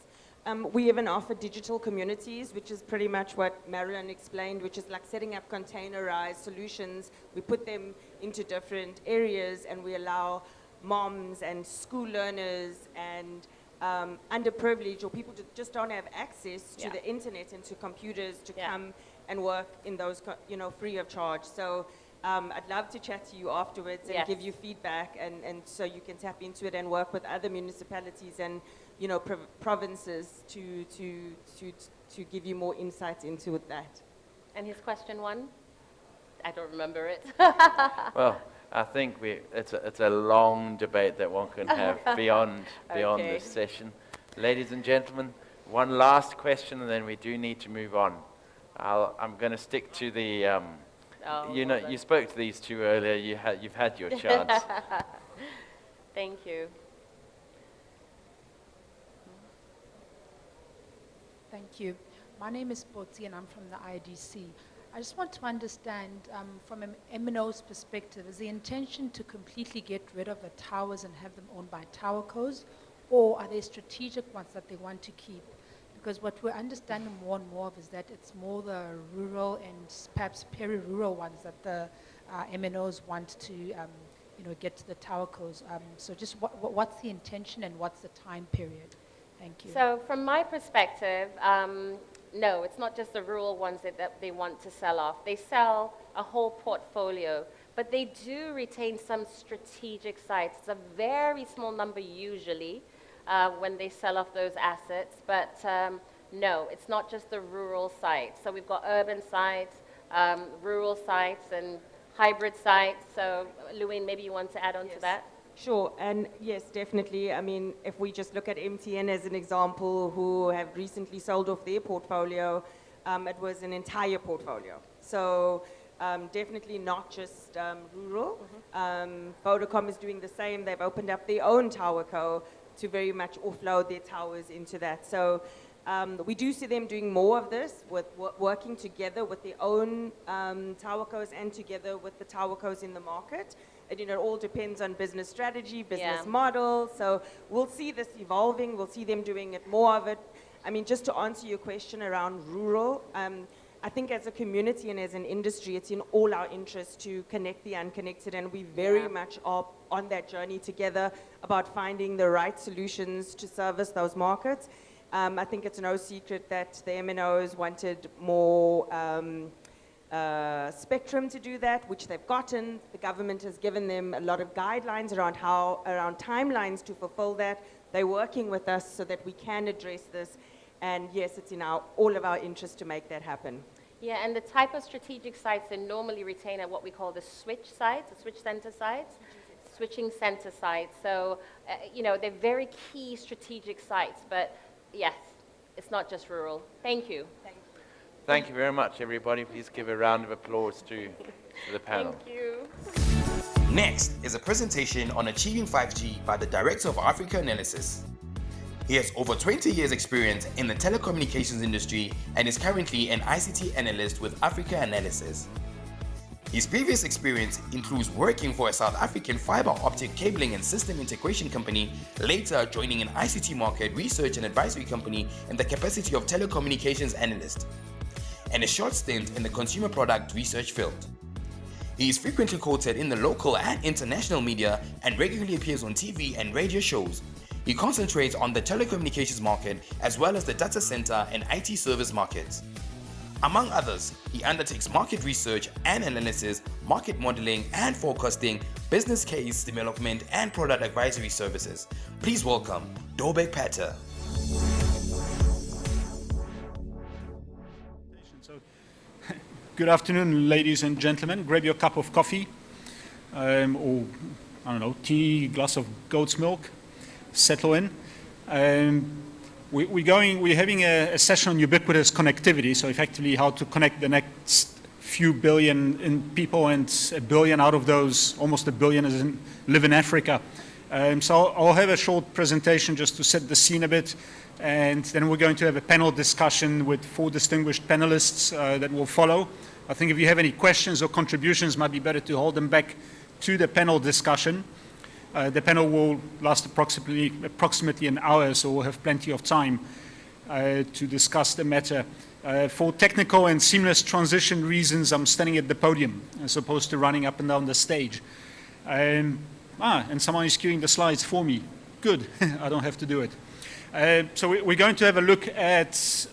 We even offer digital communities, which is pretty much what Marilyn explained, which is like setting up containerized solutions. We put them into different areas, and we allow moms and school learners and underprivileged or people who just don't have access to the internet and to computers to come and work in those, free of charge. So I'd love to chat to you afterwards and give you feedback, and so you can tap into it and work with other municipalities and provinces to give you more insight into that. And his question 1? I don't remember it. Well, I think it's a long debate that one can have beyond this session. Ladies and gentlemen, one last question, and then we do need to move on. I'm going to stick to the. You spoke to these two earlier. You've had your chance. Thank you. Thank you. My name is Botsi, and I'm from the IDC. I just want to understand, from an MNO's perspective, is the intention to completely get rid of the towers and have them owned by towercos, or are there strategic ones that they want to keep? Because what we're understanding more and more of is that it's more the rural and perhaps peri-rural ones that the MNOs want to get to the towercos. So just what's the intention and what's the time period? Thank you. So from my perspective, no, it's not just the rural ones that they want to sell off. They sell a whole portfolio, but they do retain some strategic sites. It's a very small number usually when they sell off those assets, but no, it's not just the rural sites. So we've got urban sites, rural sites, and hybrid sites. So Louine, maybe you want to add on to that? Sure, and yes, definitely. I mean, if we just look at MTN as an example, who have recently sold off their portfolio, it was an entire portfolio. So definitely not just rural. Vodacom is doing the same. They've opened up their own tower co to very much offload their towers into that. So we do see them doing more of this, with working together with their own tower cos and together with the tower cos in the market. And, it all depends on business strategy, business model. So we'll see this evolving. We'll see them doing it, more of it. I mean, just to answer your question around rural, I think as a community and as an industry, it's in all our interest to connect the unconnected, and we very much are on that journey together about finding the right solutions to service those markets. I think it's no secret that the MNOs wanted more spectrum to do that, which they've gotten. The government has given them a lot of guidelines around timelines to fulfill that. They're working with us so that we can address this. And yes, it's in all of our interest to make that happen. Yeah, and the type of strategic sites that normally retain are what we call the switch sites, the switch center sites, switching center sites. So, they're very key strategic sites, but yes, it's not just rural. Thank you. Thank you very much, everybody. Please give a round of applause to the panel. Thank you. Next is a presentation on achieving 5G by the Director of Africa Analysis. He has over 20 years experience in the telecommunications industry and is currently an ICT analyst with Africa Analysis. His previous experience includes working for a South African fiber optic cabling and system integration company, later joining an ICT market research and advisory company in the capacity of telecommunications analyst, and a short stint in the consumer product research field. He is frequently quoted in the local and international media and regularly appears on TV and radio shows. He concentrates on the telecommunications market as well as the data center and IT service markets. Among others, he undertakes market research and analysis, market modeling and forecasting, business case development and product advisory services. Please welcome Dobek Pater. Good afternoon, ladies and gentlemen. Grab your cup of coffee, or I don't know, tea, glass of goat's milk. Settle in. We're having a session on ubiquitous connectivity, so effectively how to connect the next few billion people, and a billion out of those, almost a billion, live in Africa. So I'll have a short presentation just to set the scene a bit, and then we're going to have a panel discussion with 4 distinguished panelists that will follow. I think if you have any questions or contributions, it might be better to hold them back to the panel discussion. The panel will last approximately an hour, so we'll have plenty of time to discuss the matter. For technical and seamless transition reasons, I'm standing at the podium as opposed to running up and down the stage. And someone is queuing the slides for me. Good, I don't have to do it. So we're going to have a look at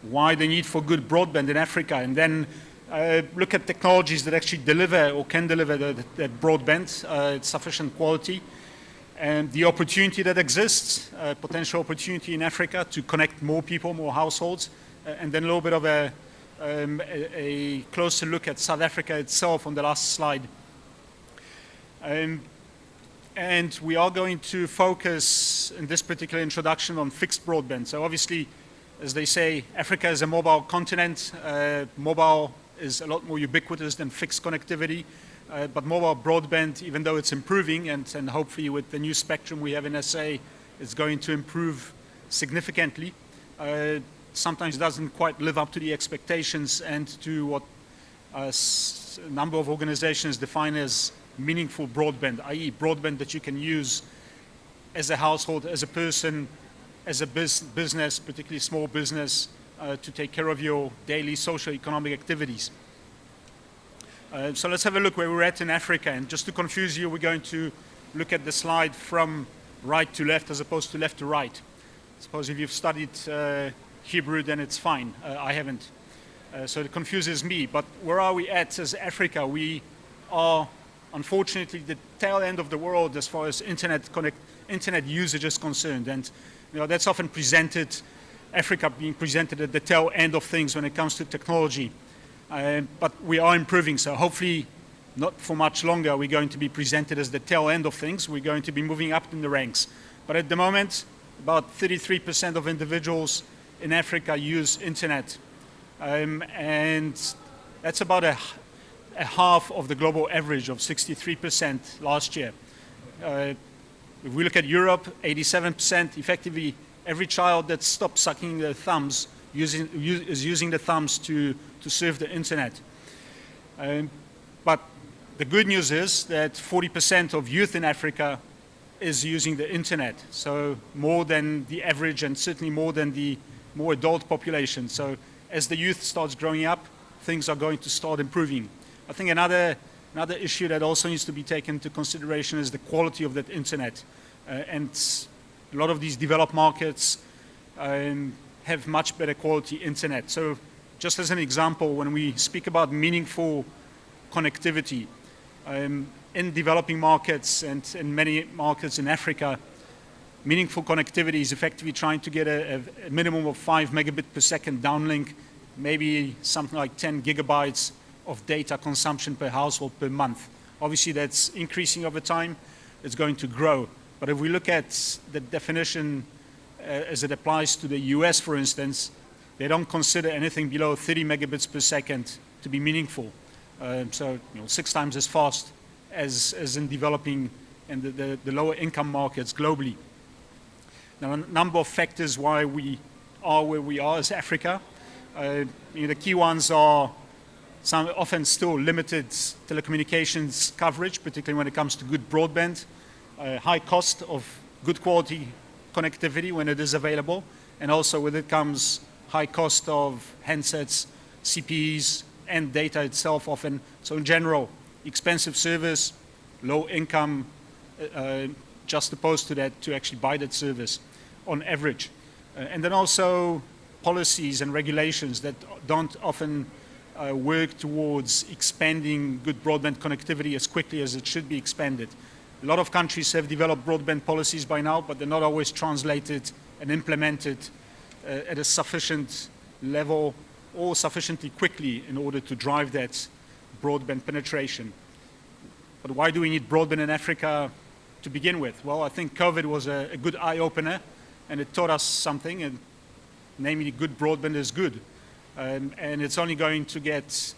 why the need for good broadband in Africa, and then look at technologies that actually deliver or can deliver that broadband at sufficient quality, and the opportunity that exists, potential opportunity in Africa to connect more people, more households, and then a little bit of a closer look at South Africa itself on the last slide. And we are going to focus in this particular introduction on fixed broadband. So obviously, as they say, Africa is a mobile continent. Mobile is a lot more ubiquitous than fixed connectivity. But mobile broadband, even though it's improving, and hopefully with the new spectrum we have in SA, it's going to improve significantly, sometimes doesn't quite live up to the expectations and to what a number of organizations define as meaningful broadband, i.e. broadband that you can use as a household, as a person, as a business, particularly small business, to take care of your daily social economic activities. So let's have a look where we're at in Africa. And just to confuse you, we're going to look at the slide from right to left as opposed to left to right. I suppose if you've studied Hebrew, then it's fine. I haven't. So it confuses me. But where are we at as Africa? We are, unfortunately, the tail end of the world as far as internet usage is concerned. And that's often presented, Africa being presented at the tail end of things when it comes to technology. But we are improving, so hopefully not for much longer we're going to be presented as the tail end of things. We're going to be moving up in the ranks. But at the moment, about 33% of individuals in Africa use internet. And that's about a half of the global average of 63% last year. If we look at Europe, 87%, effectively every child that stops sucking their thumbs is using the thumbs to surf the internet. But the good news is that 40% of youth in Africa is using the internet, so more than the average and certainly more than the more adult population. So as the youth starts growing up, things are going to start improving. I think another issue that also needs to be taken into consideration is the quality of that internet. And a lot of these developed markets have much better quality internet. So just as an example, when we speak about meaningful connectivity, in developing markets and in many markets in Africa, meaningful connectivity is effectively trying to get a minimum of 5 megabit per second downlink, maybe something like 10 gigabytes of data consumption per household per month. Obviously, that's increasing over time. It's going to grow. But if we look at the definition as it applies to the US, for instance, they don't consider anything below 30 megabits per second to be meaningful. So 6 times as fast as in developing and the lower income markets globally. Now, a number of factors why we are where we are as Africa. The key ones are some often still limited telecommunications coverage, particularly when it comes to good broadband, high cost of good quality connectivity when it is available, and also with it comes high cost of handsets, CPEs, and data itself often. So in general, expensive service, low income, just opposed to that to actually buy that service on average. And then also policies and regulations that don't often work towards expanding good broadband connectivity as quickly as it should be expanded. A lot of countries have developed broadband policies by now, but they're not always translated and implemented at a sufficient level or sufficiently quickly in order to drive that broadband penetration. But why do we need broadband in Africa to begin with? Well, I think COVID was a good eye-opener, and it taught us something, and namely good broadband is good. And it's only going to get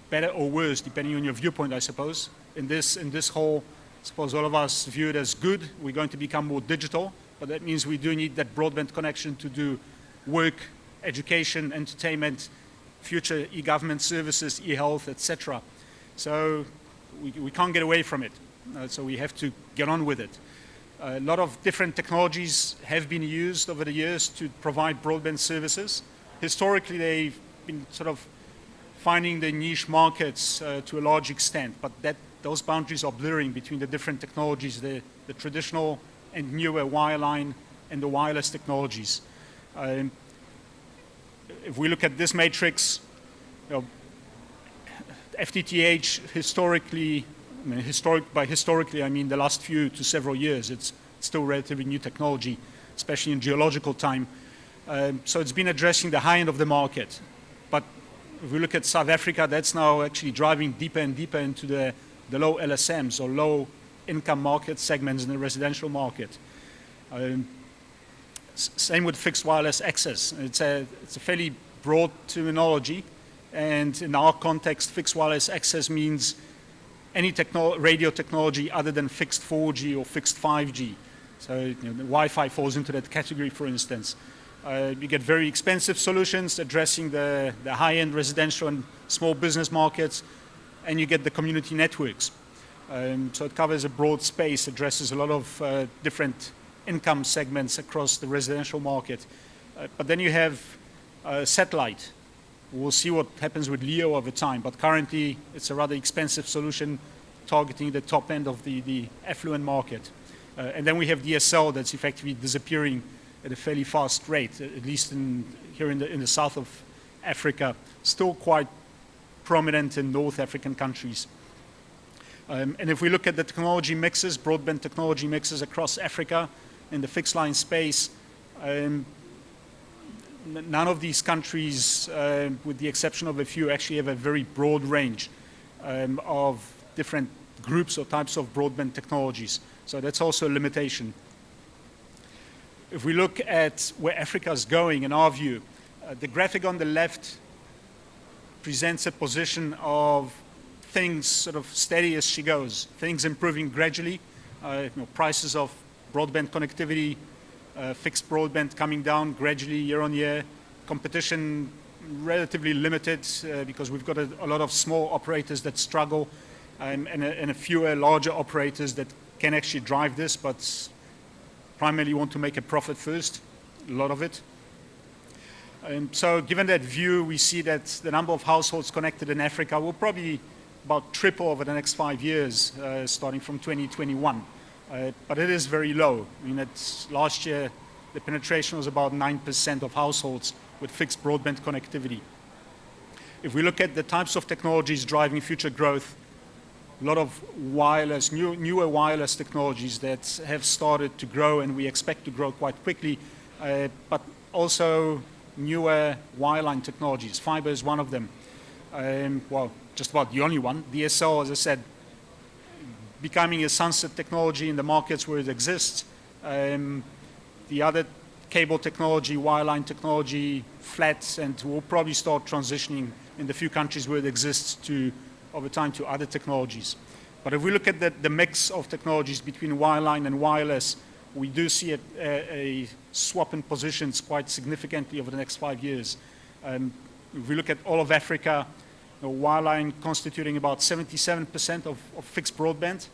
better or worse, depending on your viewpoint, I suppose. In this whole, I suppose all of us view it as good. We're going to become more digital, but that means we do need that broadband connection to do work, education, entertainment, future e-government services, e-health, etc. So we can't get away from it. So we have to get on with it. A lot of different technologies have been used over the years to provide broadband services. Historically, they've been sort of finding the niche markets to a large extent, but those boundaries are blurring between the different technologies, the traditional and newer wireline and the wireless technologies. If we look at this matrix, FTTH historically, by historically I mean the last few to several years, it's still relatively new technology, especially in geological time. So it's been addressing the high end of the market. But if we look at South Africa, that's now actually driving deeper and deeper into the low LSMs or low income market segments in the residential market. Same with fixed wireless access. It's a fairly broad terminology, and in our context, fixed wireless access means any radio technology other than fixed 4G or fixed 5G. So the Wi-Fi falls into that category, for instance. You get very expensive solutions addressing the high-end residential and small business markets, and you get the community networks. So it covers a broad space, addresses a lot of different income segments across the residential market. But then you have satellite. We'll see what happens with LEO over time, but currently it's a rather expensive solution targeting the top end of the affluent market. And then we have DSL that's effectively disappearing at a fairly fast rate, at least here in the south of Africa, still quite prominent in North African countries. And if we look at the technology mixes, broadband technology mixes across Africa in the fixed line space, none of these countries, with the exception of a few, actually have a very broad range of different groups or types of broadband technologies. So that's also a limitation. If we look at where Africa is going, in our view, the graphic on the left presents a position of things sort of steady as she goes, things improving gradually, prices of broadband connectivity, fixed broadband coming down gradually year on year, competition relatively limited because we've got a lot of small operators that struggle and a fewer larger operators that can actually drive this, but primarily want to make a profit first, a lot of it. So given that view, we see that the number of households connected in Africa will probably about triple over the next 5 years, starting from 2021. but it is very low. I mean, last year, the penetration was about 9% of households with fixed broadband connectivity. If we look at the types of technologies driving future growth, a lot of wireless, newer wireless technologies that have started to grow and we expect to grow quite quickly, but also newer wireline technologies. Fiber is one of them. Well, just about the only one. DSL, as I said, becoming a sunset technology in the markets where it exists. The other cable technology, wireline technology, flats, and we'll probably start transitioning in the few countries where it exists over time to other technologies. But if we look at the mix of technologies between wireline and wireless, we do see a swap in positions quite significantly over the next 5 years. If we look at all of Africa, wireline constituting about 77% of fixed broadband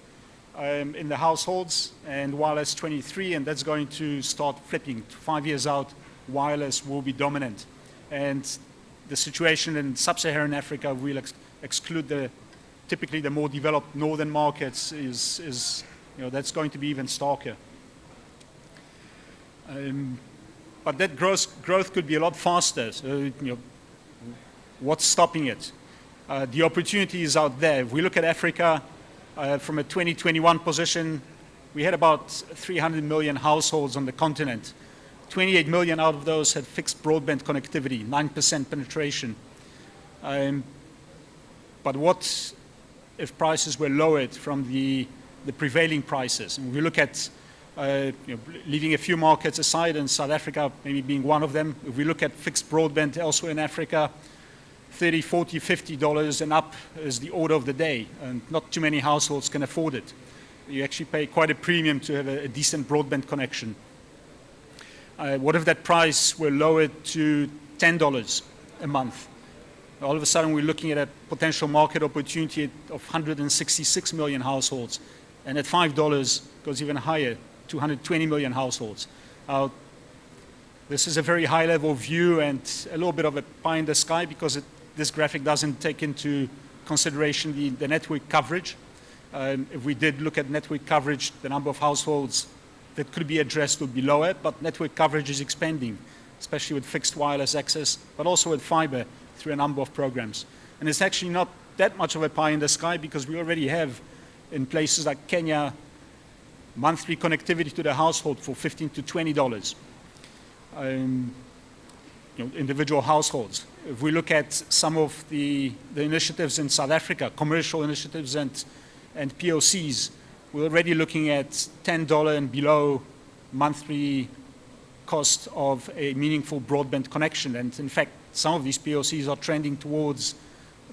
in the households, and wireless 23%, and that's going to start flipping. 5 years out, wireless will be dominant. And the situation in sub-Saharan Africa will exclude typically the more developed northern markets is that's going to be even starker. But that growth could be a lot faster. So, what's stopping it? The opportunity is out there. If we look at Africa from a 2021 position, we had about 300 million households on the continent. 28 million out of those had fixed broadband connectivity, 9% penetration. But what if prices were lowered from the prevailing prices? And we look at leaving a few markets aside, and South Africa maybe being one of them. If we look at fixed broadband elsewhere in Africa, $30, $40, $50 and up is the order of the day, and not too many households can afford it. You actually pay quite a premium to have a decent broadband connection. What if that price were lowered to $10 a month? All of a sudden, we're looking at a potential market opportunity of 166 million households, and at $5 goes even higher, 220 million households. This is a very high-level view and a little bit of a pie in the sky because this graphic doesn't take into consideration the network coverage. If we did look at network coverage, the number of households that could be addressed would be lower, but network coverage is expanding, especially with fixed wireless access, but also with fiber through a number of programs. And it's actually not that much of a pie in the sky because we already have in places like Kenya monthly connectivity to the household for $15 to $20. Individual households. If we look at some of the initiatives in South Africa, commercial initiatives and POCs, we're already looking at $10 and below monthly cost of a meaningful broadband connection. And in fact, some of these POCs are trending towards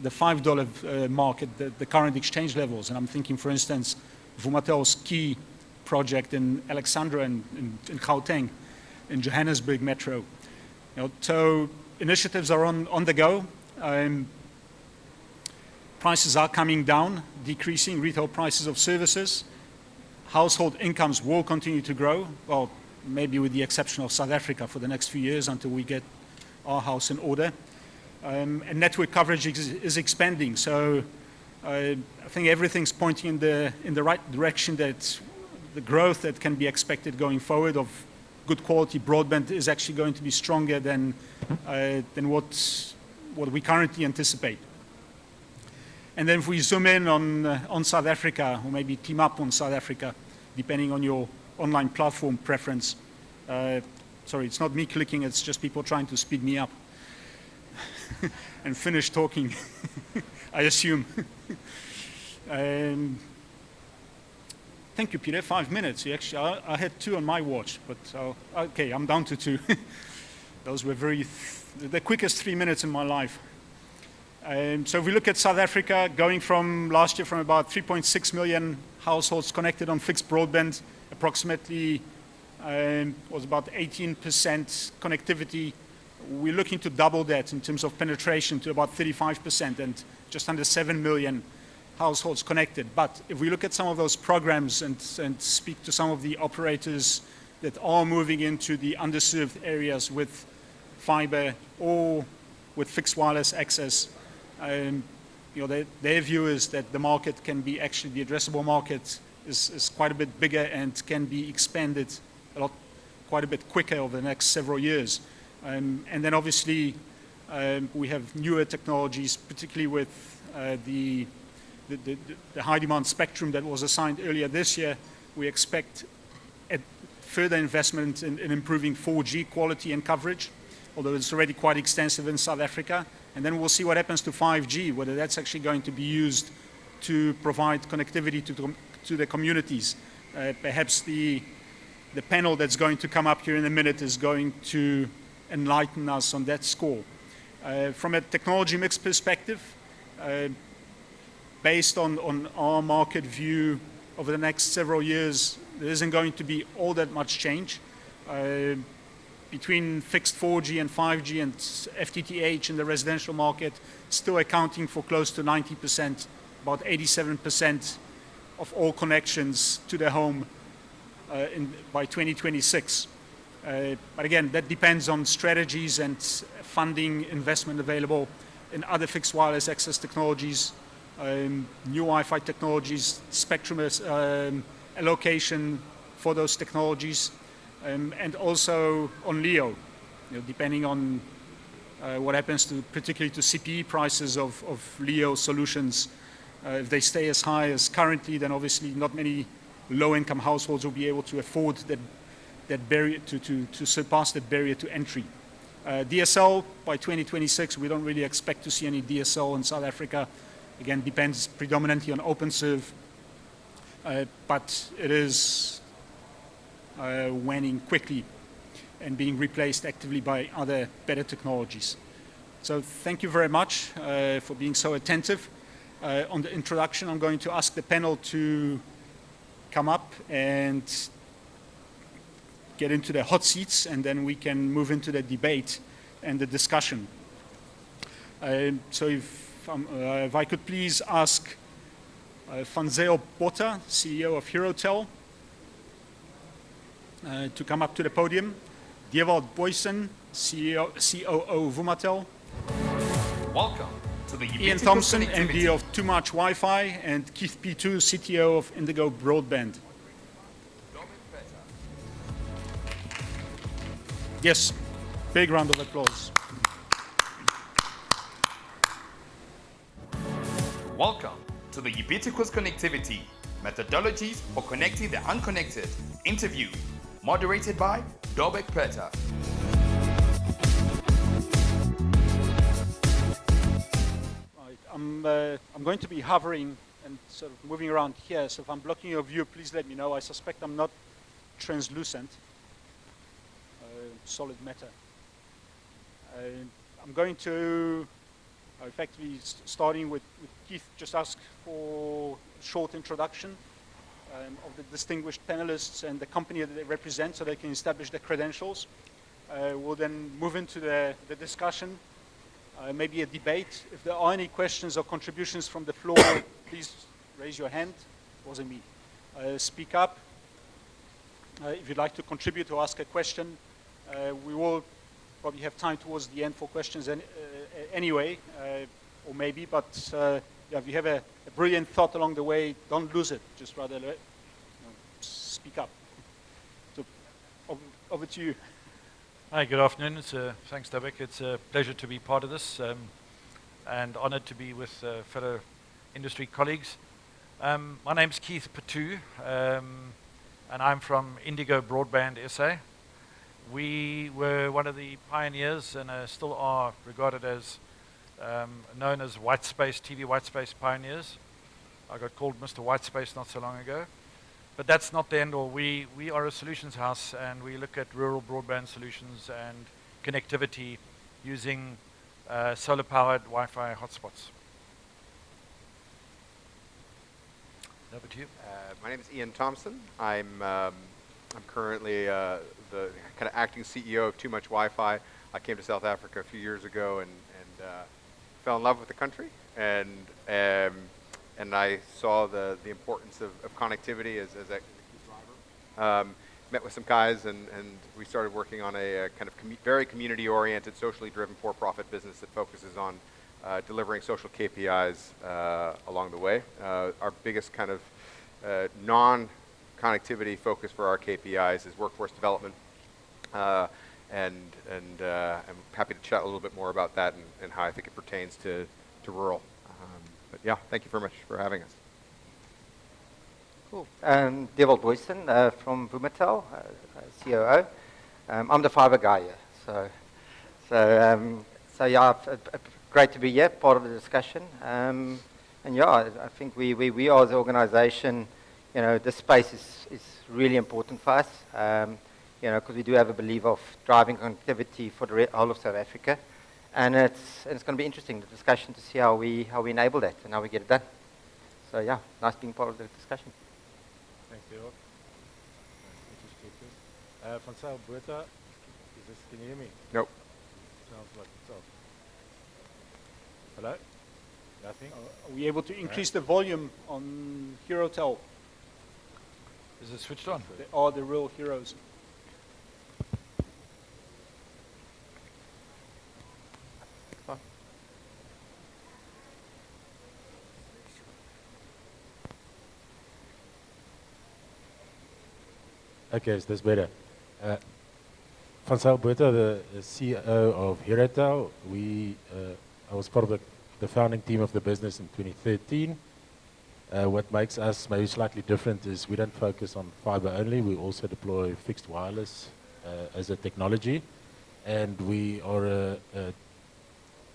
the $5 mark at the current exchange levels. And I'm thinking, for instance, Vumatel's key project in Alexandra in Gauteng, in Johannesburg Metro. So initiatives are on the go. Prices are coming down, decreasing retail prices of services. Household incomes will continue to grow, well, maybe with the exception of South Africa for the next few years until we get our house in order. And network coverage is expanding. So I think everything's pointing in the right direction, that the growth that can be expected going forward of good quality broadband is actually going to be stronger than what we currently anticipate. And then if we zoom in on South Africa, or maybe team up on South Africa, depending on your online platform preference. Sorry, it's not me clicking, it's just people trying to speed me up and finish talking, I assume. Thank you, Peter. 5 minutes. Actually, I had 2 on my watch, but okay, I'm down to 2. Those were the quickest 3 minutes in my life. So if we look at South Africa, going from last year from about 3.6 million households connected on fixed broadband, approximately was about 18% connectivity. We're looking to double that in terms of penetration to about 35% and just under 7 million households connected. But if we look at some of those programs and speak to some of the operators that are moving into the underserved areas with fiber or with fixed wireless access, their view is that the market can be actually, the addressable market is quite a bit bigger and can be expanded quite a bit quicker over the next several years. And then obviously we have newer technologies, particularly with the high demand spectrum that was assigned earlier this year. We expect a further investment in improving 4G quality and coverage, although it's already quite extensive in South Africa. And then we'll see what happens to 5G, whether that's actually going to be used to provide connectivity to the communities. Perhaps the panel that's going to come up here in a minute is going to enlighten us on that score. From a technology mix perspective, based on our market view over the next several years, there isn't going to be all that much change. Between fixed 4G and 5G and FTTH in the residential market, still accounting for close to 90%, about 87% of all connections to the home by 2026. But again, that depends on strategies and funding investment available in other fixed wireless access technologies, new Wi-Fi technologies, spectrum allocation for those technologies, and also on LEO, depending on what happens to, particularly to CPE prices of LEO solutions. If they stay as high as currently, then obviously not many low-income households will be able to afford that barrier to surpass that barrier to entry. DSL by 2026, we don't really expect to see any DSL in South Africa. Again, depends predominantly on OpenServe, but it is waning quickly and being replaced actively by other better technologies. So thank you very much for being so attentive. On the introduction, I'm going to ask the panel to come up and get into the hot seats, and then we can move into the debate and the discussion. So if I could please ask Fanzeo Botha, CEO of HeroTel, to come up to the podium. Dewald Boysen, COO Vumatel. Welcome to the Ian Thompson, MD of Too Much Wi-Fi, and Keith P2, CTO of Indigo Broadband. Yes, big round of applause. Welcome to the Ubiquitous Connectivity, Methodologies for Connecting the Unconnected interview, moderated by Dobek Pleta. Right, I'm going to be hovering and sort of moving around here, so if I'm blocking your view, please let me know. I suspect I'm not translucent. Solid matter. I'm going to, effectively, starting with Keith, just ask for a short introduction of the distinguished panelists and the company that they represent so they can establish their credentials. We'll then move into the discussion, maybe a debate. If there are any questions or contributions from the floor, please raise your hand. It wasn't me. Speak up. If you'd like to contribute or ask a question, we will probably have time towards the end for questions anyway, or maybe, but yeah, if you have a brilliant thought along the way, don't lose it. Just rather speak up. So over to you. Hi, good afternoon. Thanks, Dobek. It's a pleasure to be part of this and honored to be with fellow industry colleagues. My name's Keith Patu, and I'm from Indigo Broadband SA. We were one of the pioneers and still are regarded as known as whitespace, TV whitespace pioneers. I got called Mr. Whitespace not so long ago. But that's not the end all. We are a solutions house, and we look at rural broadband solutions and connectivity using solar-powered Wi-Fi hotspots. Over to you. My name is Ian Thompson. I'm currently the kind of acting CEO of Too Much Wi-Fi. I came to South Africa a few years ago and fell in love with the country, and I saw the importance of connectivity as a key driver. Met with some guys, and we started working on a kind of very community-oriented, socially driven for-profit business that focuses on delivering social KPIs along the way. Our biggest kind of non-connectivity focus for our KPIs is workforce development. And I'm happy to chat a little bit more about that and how I think it pertains to rural. But yeah, thank you very much for having us. Cool. Dewald Boyson from Vumatel, COO. I'm the fiber guy here, so yeah, great to be here, part of the discussion. And yeah, I think we are as an organisation, you know, this space is really important for us. You know, because we do have a belief of driving connectivity for the whole of South Africa, and it's going to be interesting, the discussion, to see how we enable that and how we get it done. So yeah, nice being part of the discussion. Thanks, Theo. Vansel Botha, can you hear me? Nope. Sounds like itself. Hello? Nothing? Are we able to increase the volume on HeroTel? Is it switched on? They are the real heroes. Okay, is this better? Vansel Botha, the CEO of HeroTel. I was part of the founding team of the business in 2013. What makes us maybe slightly different is we don't focus on fiber only. We also deploy fixed wireless as a technology. And we are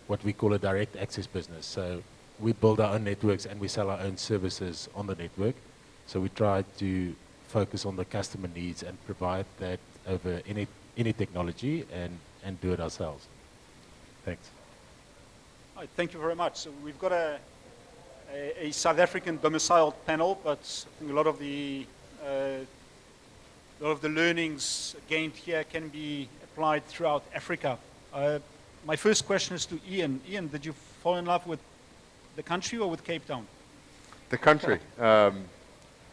what we call a direct access business. So we build our own networks and we sell our own services on the network. So we try to focus on the customer needs and provide that over any technology and do it ourselves. Thanks. All right, thank you very much. So we've got a South African domiciled panel, but I think a lot of the learnings gained here can be applied throughout Africa. My first question is to Ian. Ian, did you fall in love with the country or with Cape Town? The country.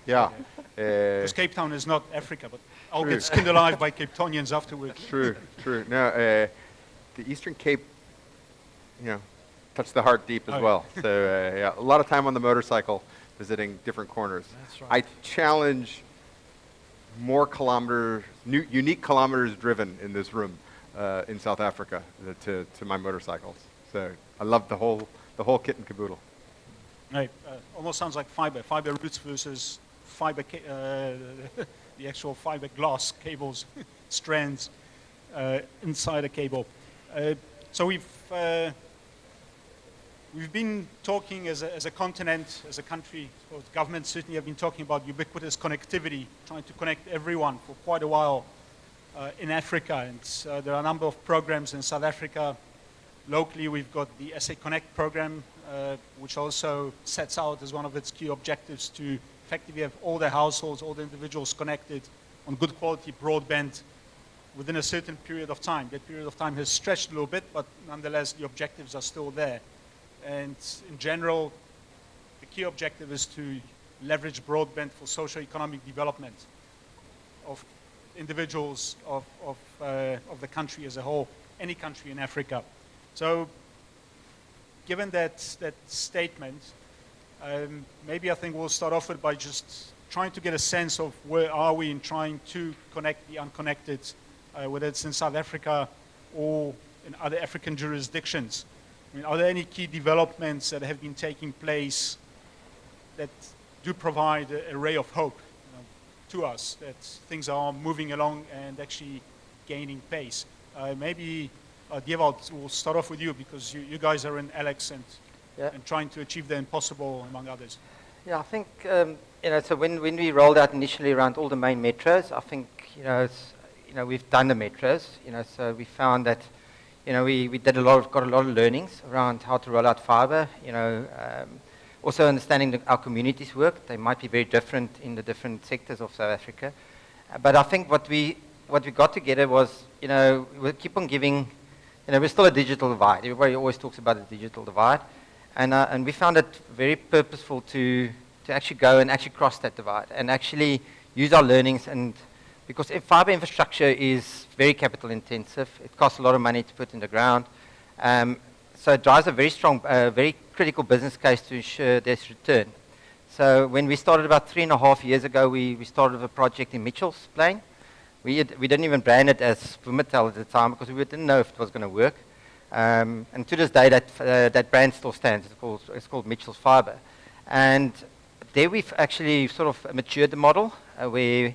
Yeah. Because Cape Town is not Africa, but I'll get skinned alive by Cape Townians afterwards. True, true. No, the Eastern Cape, you know, touched the heart deep as well. So yeah, a lot of time on the motorcycle visiting different corners. That's right. I challenge more kilometers, unique kilometers driven in this room in South Africa to my motorcycles. So I love the whole kit and caboodle. Right, almost sounds like fiber roots versus fiber, the actual fiberglass cables, strands inside a cable. So we've been talking as a continent, as a country, or governments certainly have been talking about ubiquitous connectivity, trying to connect everyone for quite a while in Africa. And there are a number of programs in South Africa. Locally, we've got the SA Connect program, which also sets out as one of its key objectives to effectively have all the households, all the individuals connected on good quality broadband within a certain period of time. That period of time has stretched a little bit, but nonetheless, the objectives are still there. And in general, the key objective is to leverage broadband for socio-economic development of individuals, of the country as a whole, any country in Africa. So given that statement, maybe I think we'll start off with by just trying to get a sense of where are we in trying to connect the unconnected, whether it's in South Africa or in other African jurisdictions. I mean, are there any key developments that have been taking place that do provide a ray of hope, you know, to us, that things are moving along and actually gaining pace? Maybe Dewald, we'll start off with you because you guys are in Alex and trying to achieve the impossible, among others. Yeah, I think, you know, so when we rolled out initially around all the main metros, I think, you know, we've done the metros, you know, so we found that, you know, we got a lot of learnings around how to roll out fiber, you know, also understanding our communities work. They might be very different in the different sectors of South Africa. But I think what we got together was, you know, we keep on giving, you know, we're still a digital divide. Everybody always talks about the digital divide. And we found it very purposeful to actually go and actually cross that divide and actually use our learnings. And because fiber infrastructure is very capital intensive, it costs a lot of money to put in the ground. So it drives a very strong, very critical business case to ensure there's return. So when we started about 3.5 years ago, we started a project in Mitchell's Plain. We didn't even brand it as Vumatel at the time because we didn't know if it was going to work. And to this day, that brand still stands. It's called Mitchell's Fibre. And there we've actually sort of matured the model where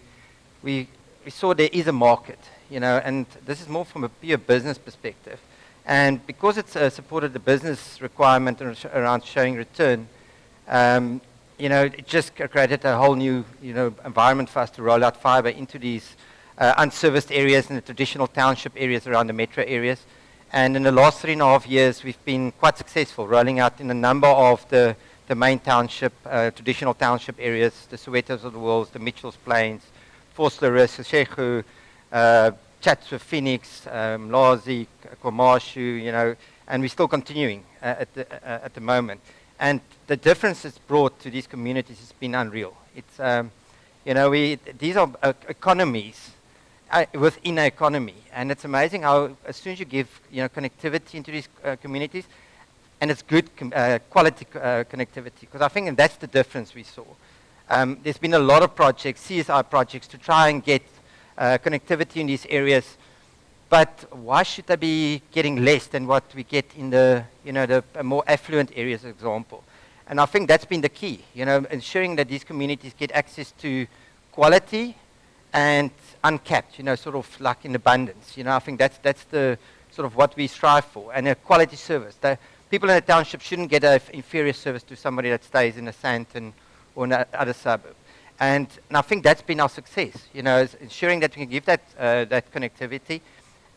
we saw there is a market, and this is more from a pure business perspective. And because it's supported the business requirement around showing return, it just created a whole new, environment for us to roll out fibre into these unserviced areas and the traditional township areas around the metro areas. And in the last 3.5 years, we've been quite successful rolling out in a number of the main township, traditional township areas, the Sowetos of the world, the Mitchell's Plains, Vosloorus, Shegu, Chatsworth, Phoenix, Mlazi, KwaMashu, and we're still continuing at the moment. And the difference it's brought to these communities has been unreal. It's, these are economies within an economy, and it's amazing how as soon as you give connectivity into these communities, and it's good quality connectivity, because I think that's the difference we saw. There's been a lot of projects, CSI projects, to try and get connectivity in these areas, but why should they be getting less than what we get in the more affluent areas, for example? And I think that's been the key, ensuring that these communities get access to quality and uncapped, sort of like in abundance. I think that's the sort of what we strive for, and a quality service. The people in the township shouldn't get an inferior service to somebody that stays in a Sandton or in another suburb. And I think that's been our success, is ensuring that we can give that connectivity,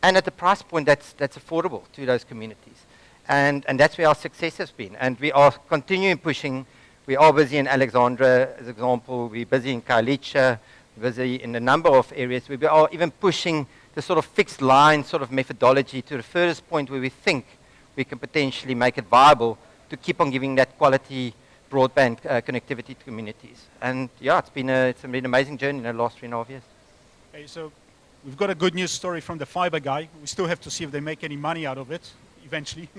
and at the price point that's affordable to those communities. And that's where our success has been. And we are continuing pushing. We are busy in Alexandra, as an example. We're busy in Kailicha, busy in a number of areas. We are even pushing the sort of fixed line sort of methodology to the furthest point where we think we can potentially make it viable to keep on giving that quality broadband connectivity to communities. And yeah, it's been an amazing journey in the last 3.5 years. Okay, so we've got a good news story from the fiber guy. We still have to see if they make any money out of it eventually.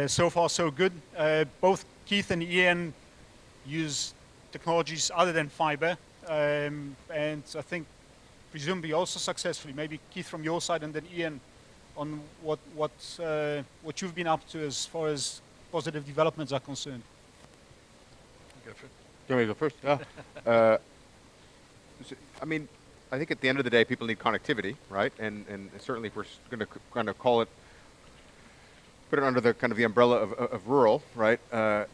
So far, so good. Both Keith and Ian use technologies other than fiber, and I think presumably also successfully. Maybe Keith from your side, and then Ian on what you've been up to as far as positive developments are concerned. Go for it. Do you want me to go first? Yeah. I mean, I think at the end of the day, people need connectivity, right? And certainly if we're going to kind of put it under the kind of the umbrella of rural, right? The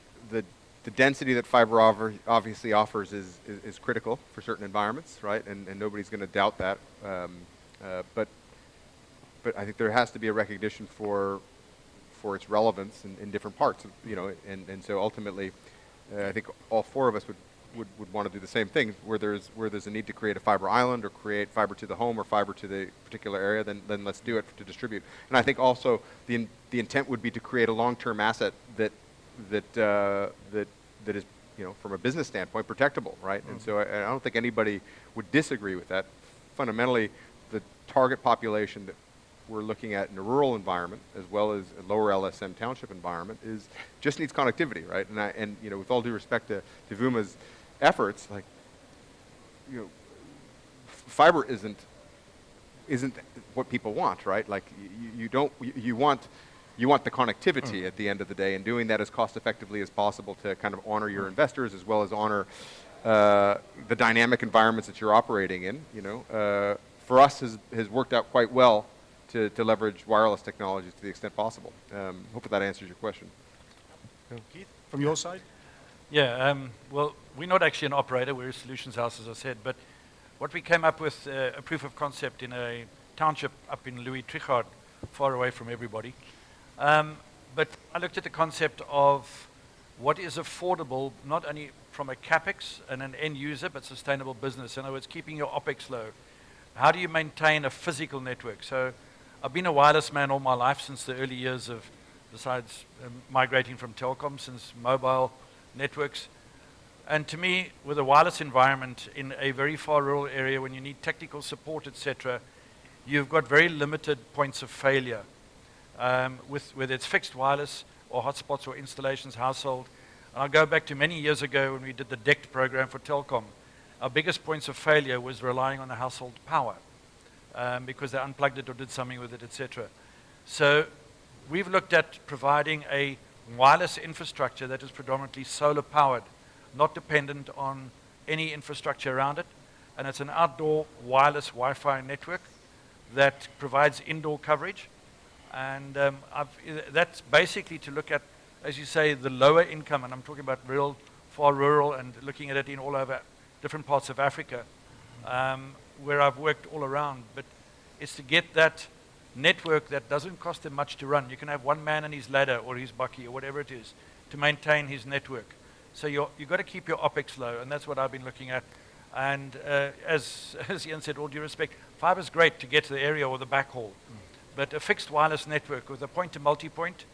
density that fiber obviously offers is critical for certain environments, right? And nobody's going to doubt that. But I think there has to be a recognition for its relevance in different parts, and so ultimately, I think all four of us would want to do the same thing. Where there's a need to create a fiber island or create fiber to the home or fiber to the particular area, then let's do it to distribute. And I think also the intent would be to create a long-term asset that is, from a business standpoint, protectable, right? Mm-hmm. And so I don't think anybody would disagree with that. Fundamentally, the target population that we're looking at in a rural environment, as well as a lower LSM township environment, just needs connectivity, right? And with all due respect to Vuma's efforts, like, fiber isn't what people want, right? Like you want the connectivity at the end of the day, and doing that as cost effectively as possible to kind of honor your investors as well as honor the dynamic environments that you're operating in. For us has worked out quite well to leverage wireless technologies to the extent possible. Hopefully that answers your question. Keith, from your side? Yeah, well, we're not actually an operator, we're a solutions house, as I said, but what we came up with, a proof of concept in a township up in Louis Trichardt, far away from everybody. But I looked at the concept of what is affordable, not only from a CapEx and an end user, but sustainable business. In other words, keeping your OpEx low. How do you maintain a physical network? So I've been a wireless man all my life since the early years of, besides migrating from telecom, since mobile networks. And to me, with a wireless environment in a very far rural area, when you need technical support, etc., you've got very limited points of failure. With whether it's fixed wireless or hotspots or installations, household. And I'll go back to many years ago when we did the DECT program for Telkom. Our biggest points of failure was relying on the household power because they unplugged it or did something with it, etc. So we've looked at providing a wireless infrastructure that is predominantly solar powered, not dependent on any infrastructure around it. And it's an outdoor wireless Wi-Fi network that provides indoor coverage. And that's basically to look at, as you say, the lower income, and I'm talking about real, far rural, and looking at it in all over different parts of Africa, where I've worked all around. But it's to get that network that doesn't cost them much to run. You can have one man and his ladder or his bucky or whatever it is to maintain his network. So you've got to keep your OPEX low, and that's what I've been looking at. And as Ian said, all due respect, fiber is great to get to the area or the backhaul. But a fixed wireless network with a point to multi-point,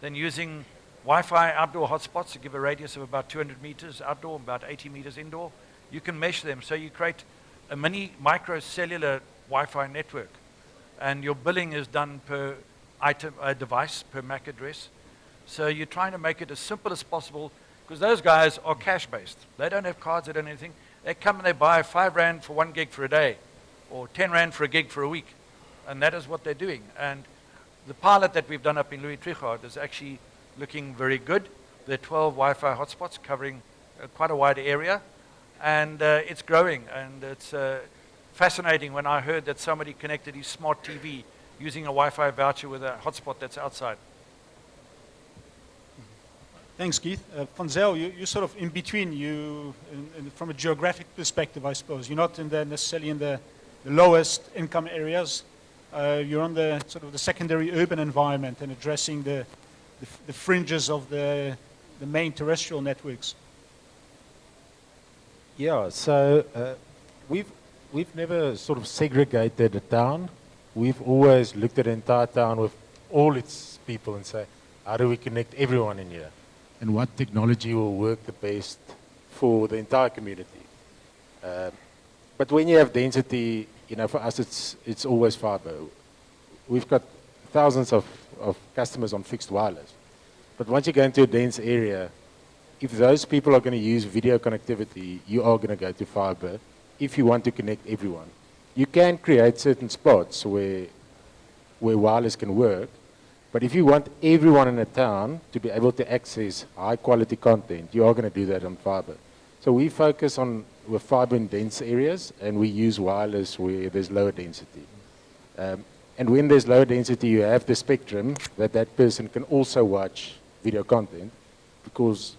then using Wi-Fi outdoor hotspots to give a radius of about 200 meters outdoor, about 80 meters indoor, you can mesh them. So you create a mini microcellular Wi-Fi network. And your billing is done per item, device, per MAC address. So you're trying to make it as simple as possible, because those guys are cash-based. They don't have cards, they don't have anything. They come and they buy 5 Rand for 1 gig for a day, or 10 Rand for a gig for a week. And that is what they're doing. And the pilot that we've done up in Louis Trichardt is actually looking very good. There are 12 Wi-Fi hotspots covering quite a wide area. And it's growing. And it's fascinating when I heard that somebody connected his smart TV using a Wi-Fi voucher with a hotspot that's outside. Thanks, Keith. Van Zyl, you're sort of in between. From a geographic perspective, I suppose. You're not necessarily in the lowest income areas. You're on the sort of the secondary urban environment and addressing the fringes of the main terrestrial networks. Yeah, so we've never sort of segregated a town. We've always looked at the entire town with all its people and say, how do we connect everyone in here? And what technology will work the best for the entire community? But when you have density, for us it's always fiber. We've got thousands of customers on fixed wireless. But once you go into a dense area, if those people are going to use video connectivity, you are going to go to fiber if you want to connect everyone. You can create certain spots where wireless can work, but if you want everyone in a town to be able to access high quality content, you are going to do that on fiber. So we focus on with fiber in dense areas, and we use wireless where there's lower density. And when there's lower density, you have the spectrum that person can also watch video content, because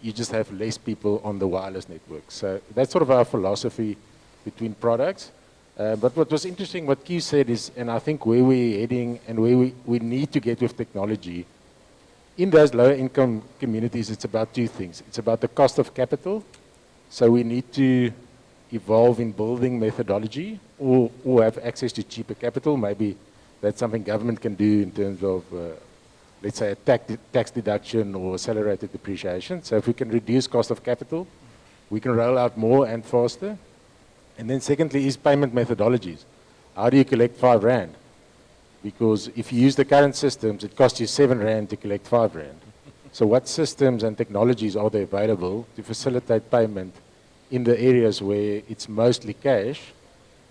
you just have less people on the wireless network. So that's sort of our philosophy between products. But what was interesting, what Keith said is, and I think where we're heading and where we need to get with technology, in those lower income communities, it's about 2 things. It's about the cost of capital. So we need to evolve in building methodology or have access to cheaper capital. Maybe that's something government can do in terms of, let's say, a tax deduction or accelerated depreciation. So if we can reduce cost of capital, we can roll out more and faster. And then secondly is payment methodologies. How do you collect 5 Rand? Because if you use the current systems, it costs you 7 Rand to collect 5 Rand. So what systems and technologies are there available to facilitate payment in the areas where it's mostly cash?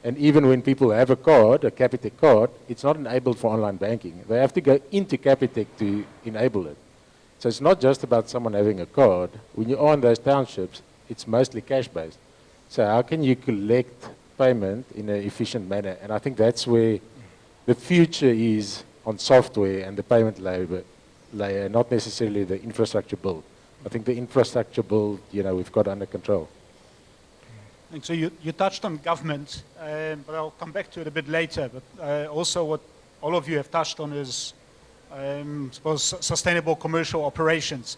And even when people have a card, a Capitec card, it's not enabled for online banking. They have to go into Capitec to enable it. So it's not just about someone having a card. When you are in those townships, it's mostly cash-based. So how can you collect payment in an efficient manner? And I think that's where the future is on software and the payment layer, not necessarily the infrastructure build. I think the infrastructure build, we've got under control. And so you touched on government, but I'll come back to it a bit later. But also what all of you have touched on is, I suppose, sustainable commercial operations.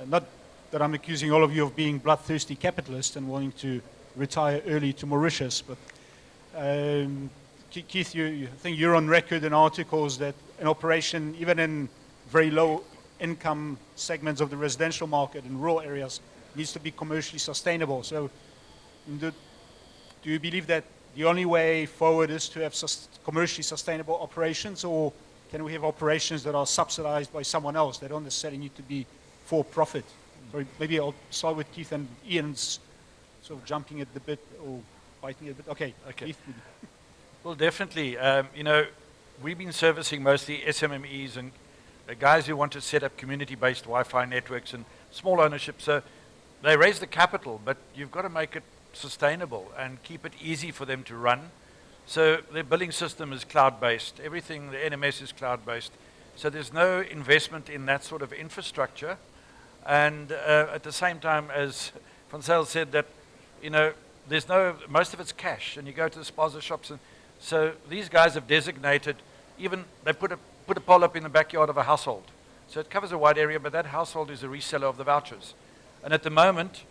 Not that I'm accusing all of you of being bloodthirsty capitalists and wanting to retire early to Mauritius, but Keith, I think you're on record in articles that an operation, even in very low income segments of the residential market in rural areas, needs to be commercially sustainable. So do you believe that the only way forward is to have commercially sustainable operations, or can we have operations that are subsidized by someone else? They don't necessarily need to be for profit. Sorry, maybe I'll start with Keith and Ian's sort of jumping at the bit or biting at the bit. Okay, Keith. Well, definitely. We've been servicing mostly SMMEs and guys who want to set up community-based Wi-Fi networks and small ownership. So they raise the capital, but you've got to make it sustainable and keep it easy for them to run. So their billing system is cloud-based. Everything, the NMS is cloud-based. So there's no investment in that sort of infrastructure. And at the same time, as Van Zyl said, that, most of it's cash, and you go to the spaza shops, and so these guys have designated, even they put a pole up in the backyard of a household. So it covers a wide area, but that household is a reseller of the vouchers. And at the moment,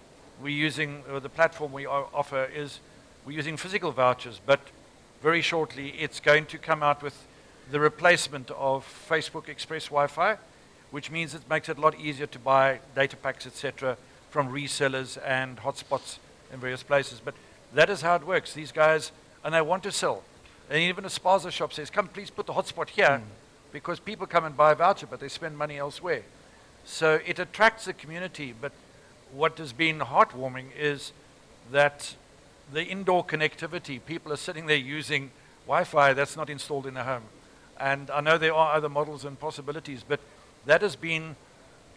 we're using, the platform we offer is, we're using physical vouchers, but very shortly it's going to come out with the replacement of Facebook Express Wi-Fi, which means it makes it a lot easier to buy data packs, etc., from resellers and hotspots in various places. But that is how it works. These guys, and they want to sell. And even a spaza shop says, come please put the hotspot here, because people come and buy a voucher, but they spend money elsewhere. So it attracts the community, but what has been heartwarming is that the indoor connectivity, people are sitting there using Wi-Fi that's not installed in the home. And I know there are other models and possibilities, but that has been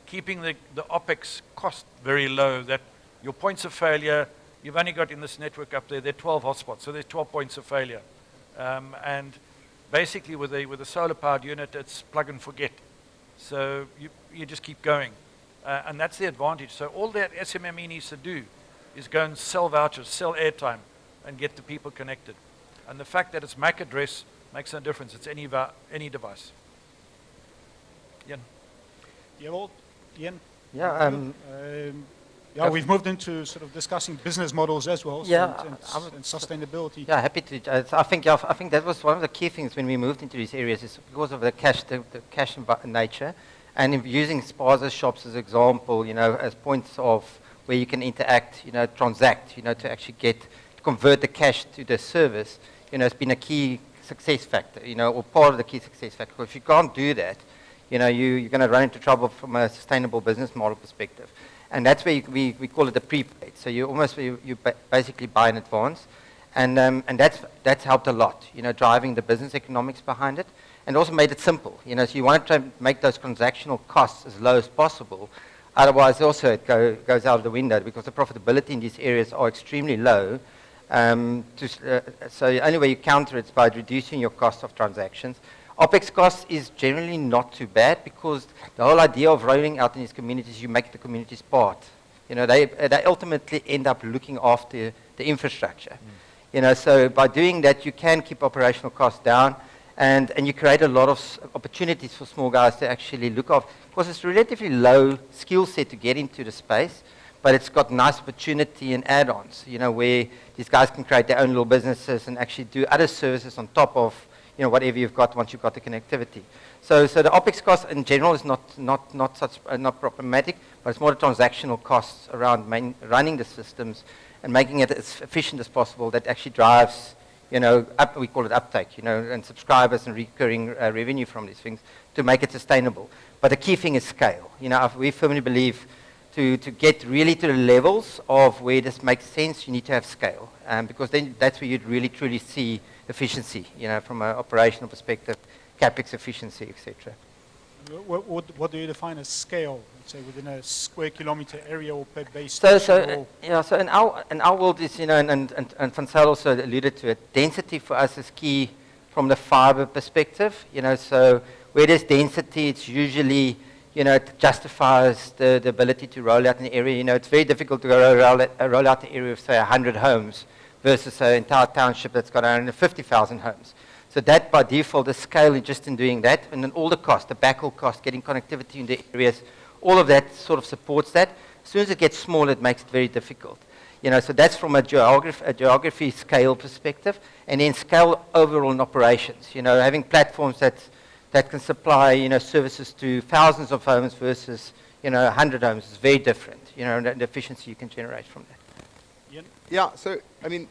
keeping the OpEx cost very low, that your points of failure, you've only got in this network up there, there are 12 hotspots, so there's 12 points of failure. And basically with a solar-powered unit, it's plug and forget. So you just keep going. And that's the advantage. So all that SMME needs to do is go and sell vouchers, sell airtime, and get the people connected. And the fact that it's MAC address makes no difference. It's any device. Ian? Yeah, well, Ian? Yeah, yeah, we've moved into sort of discussing business models as well, yeah, and sustainability. Yeah, happy to. I think that was one of the key things when we moved into these areas, is because of the cash nature, and in using spaza shops as example, as points of where you can interact, transact, to actually convert the cash to the service, it's been a key success factor, or part of the key success factor. If you can't do that, you're going to run into trouble from a sustainable business model perspective. And that's where we call it a prepaid. So you basically buy in advance. And that's helped a lot, driving the business economics behind it, and also made it simple. So you want to try and make those transactional costs as low as possible. Otherwise, also it goes out of the window, because the profitability in these areas are extremely low. So the only way you counter it is by reducing your cost of transactions. OpEx cost is generally not too bad, because the whole idea of rolling out in these communities, you make the communities part. They ultimately end up looking after the infrastructure. So by doing that, you can keep operational costs down, and you create a lot of opportunities for small guys to actually look after, because it's relatively low skill set to get into the space, but it's got nice opportunity and add-ons, where these guys can create their own little businesses and actually do other services on top of whatever you've got once you've got the connectivity. So the OpEx cost in general is not problematic, but it's more the transactional costs around running the systems and making it as efficient as possible that actually drives, we call it uptake, and subscribers and recurring revenue from these things to make it sustainable. But the key thing is scale. We firmly believe to get really to the levels of where this makes sense, you need to have scale, because then that's where you'd really truly see efficiency, from an operational perspective, capex efficiency, etc. What do you define as scale? Let's say within a square kilometer area or per base So station? in our world is, and Van Zyl also alluded to it, density for us is key from the fiber perspective. So where there's density, it's usually, it justifies the ability to roll out an area. It's very difficult to roll out the area of, say, 100 homes versus an entire township that's got 150,000 homes. So that, by default, is scale just in doing that. And then all the cost, the backhaul cost, getting connectivity in the areas, all of that sort of supports that. As soon as it gets small, it makes it very difficult. So that's from a geography scale perspective. And then scale overall in operations. Having platforms that can supply, services to thousands of homes versus, 100 homes is very different, and the efficiency you can generate from that. Yeah, so, I mean,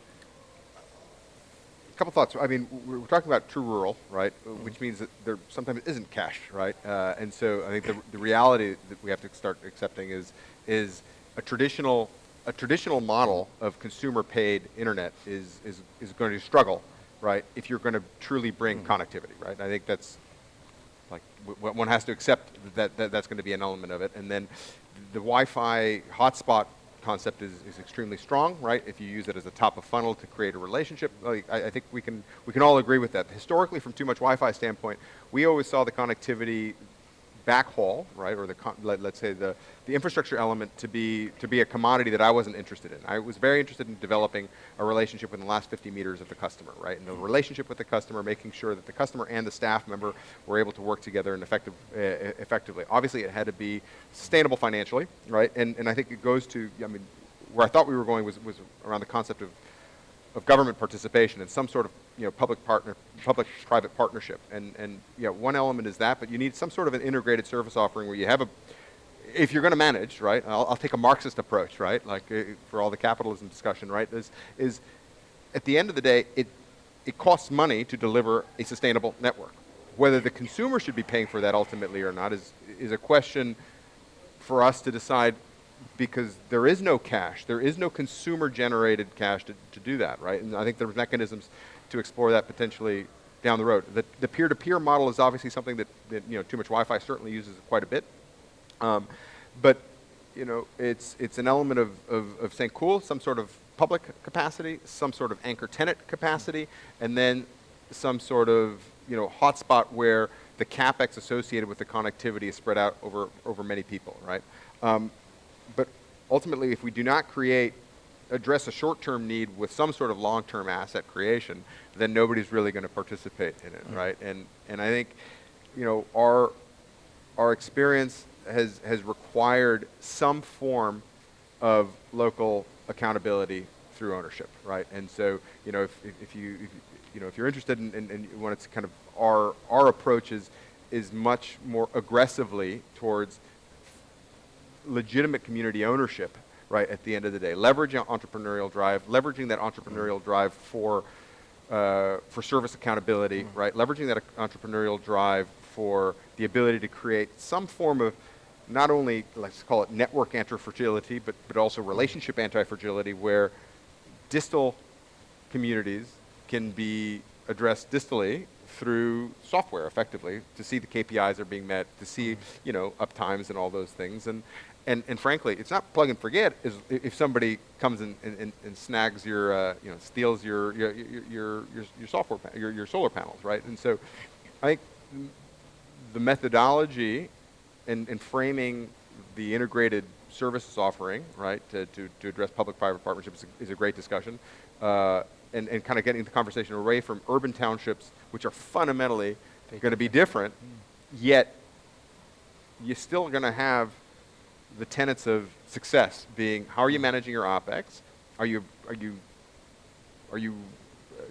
couple thoughts. I mean, we're talking about true rural, right? Which means that there sometimes isn't cash, right? And so I think the reality that we have to start accepting is a traditional model of consumer paid internet is going to struggle, right? If you're going to truly bring connectivity, right? And I think that's like one has to accept that that's going to be an element of it. And then the Wi-Fi hotspot concept is extremely strong, right? If you use it as a top of funnel to create a relationship, like, I think we can all agree with that. Historically, from too much Wi-Fi standpoint, we always saw the connectivity backhaul, right, or let's say the infrastructure element to be a commodity that I wasn't interested in. I was very interested in developing a relationship within the last 50 meters of the customer, right, and the relationship with the customer, making sure that the customer and the staff member were able to work together and effectively. Obviously, it had to be sustainable financially, right, and I think it goes to, I mean, where I thought we were going was around the concept of government participation and some sort of public-private partnership, and one element is that, but you need some sort of an integrated service offering where you have if you're going to manage, right? I'll take a Marxist approach, right? Like for all the capitalism discussion, right? Is at the end of the day, it costs money to deliver a sustainable network. Whether the consumer should be paying for that ultimately or not is a question for us to decide, because there is no cash, there is no consumer-generated cash to do that, right? And I think there's mechanisms to explore that potentially down the road. The peer-to-peer model is obviously something that Too Much Wi-Fi certainly uses quite a bit, but it's an element of saying, cool, some sort of public capacity, some sort of anchor tenant capacity, and then some sort of hotspot where the capex associated with the connectivity is spread out over many people, right? But ultimately, if we do not address a short-term need with some sort of long-term asset creation, then nobody's really going to participate in it, right? And I think, our experience has required some form of local accountability through ownership, right? And so, if you're interested in when it's kind of our approach is much more aggressively towards legitimate community ownership, right, at the end of the day. Leveraging entrepreneurial drive, leveraging that entrepreneurial drive for service accountability, right? Leveraging that entrepreneurial drive for the ability to create some form of not only, let's call it network anti-fragility, but also relationship anti-fragility, where distal communities can be addressed distally through software effectively to see the KPIs are being met, to see uptimes and all those things. And frankly, it's not plug and forget. If somebody comes and snags your, steals your software, your solar panels, right? And so, I think the methodology and framing the integrated services offering, right, to address public-private partnerships is a great discussion, and kind of getting the conversation away from urban townships, which are fundamentally going to be different, yet you're still going to have the tenets of success being, how are you managing your OpEx? Are you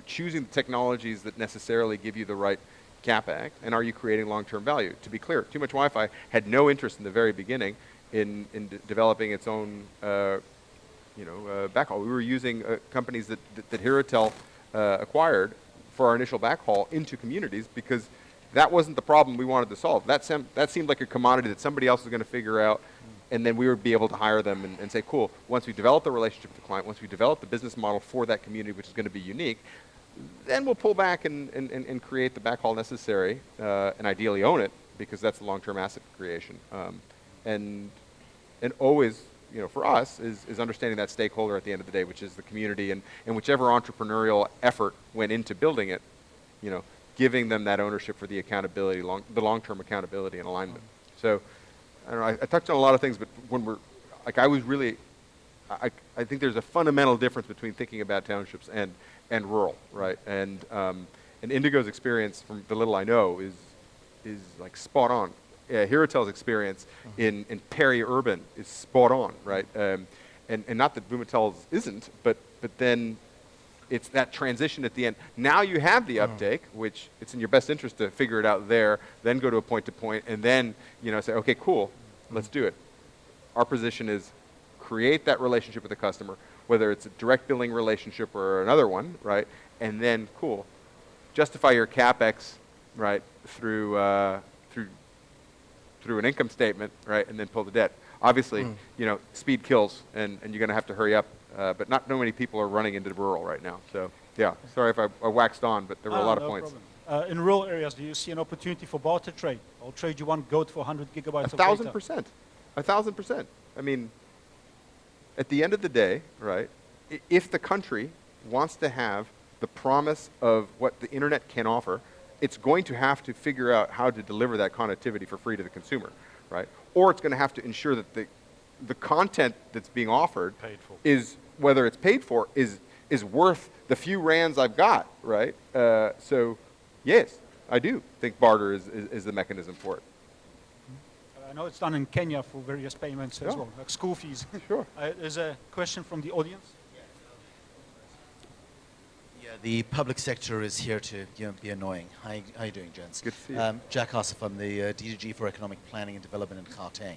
choosing the technologies that necessarily give you the right CapEx? And are you creating long-term value? To be clear, Too Much Wi-Fi had no interest in the very beginning in developing its own backhaul. We were using companies that Hiratel acquired for our initial backhaul into communities, because that wasn't the problem we wanted to solve. That seemed like a commodity that somebody else was going to figure out, and then we would be able to hire them and say, cool, once we develop the relationship with the client, once we develop the business model for that community, which is going to be unique, then we'll pull back and create the backhaul necessary, and ideally own it, because that's the long-term asset creation. And always, for us, is understanding that stakeholder at the end of the day, which is the community, and whichever entrepreneurial effort went into building it, giving them that ownership for the accountability, the long-term accountability and alignment. So, I don't know, I touched on a lot of things, but when I think there's a fundamental difference between thinking about townships and rural, right? And Indigo's experience, from the little I know, is like spot on. Hiratel's experience in peri-urban is spot on, right? And not that Vumatel's isn't, but then it's that transition at the end. Now you have the uptake, which it's in your best interest to figure it out there, then go to a point-to-point, and then say, okay, cool, let's do it. Our position is create that relationship with the customer, whether it's a direct billing relationship or another one, right? and then cool, justify your capex, right, through an income statement, right, and then pull the debt. Obviously, you know, speed kills, and you're going to have to hurry up. But not many people are running into rural right now. So yeah, sorry if I waxed on, but there were a lot of no points. problem. In rural areas, do you see an opportunity for barter trade? I'll trade you one goat for 100 gigabytes of data. 1,000%. 1,000%. I mean, at the end of the day, right, if the country wants to have the promise of what the internet can offer, it's going to have to figure out how to deliver that connectivity for free to the consumer, right? Or it's going to have to ensure that the content that's being offered is, whether it's paid for, is worth the few rands I've got, right? So, yes, I do think barter is the mechanism for it. I know it's done in Kenya for various payments as well, like school fees. Sure. There's a question from the audience. Yeah, the public sector is here to be annoying. How are you doing, gents? Good to see you. Jack Hassef, I'm the DDG for Economic Planning and Development in Gauteng.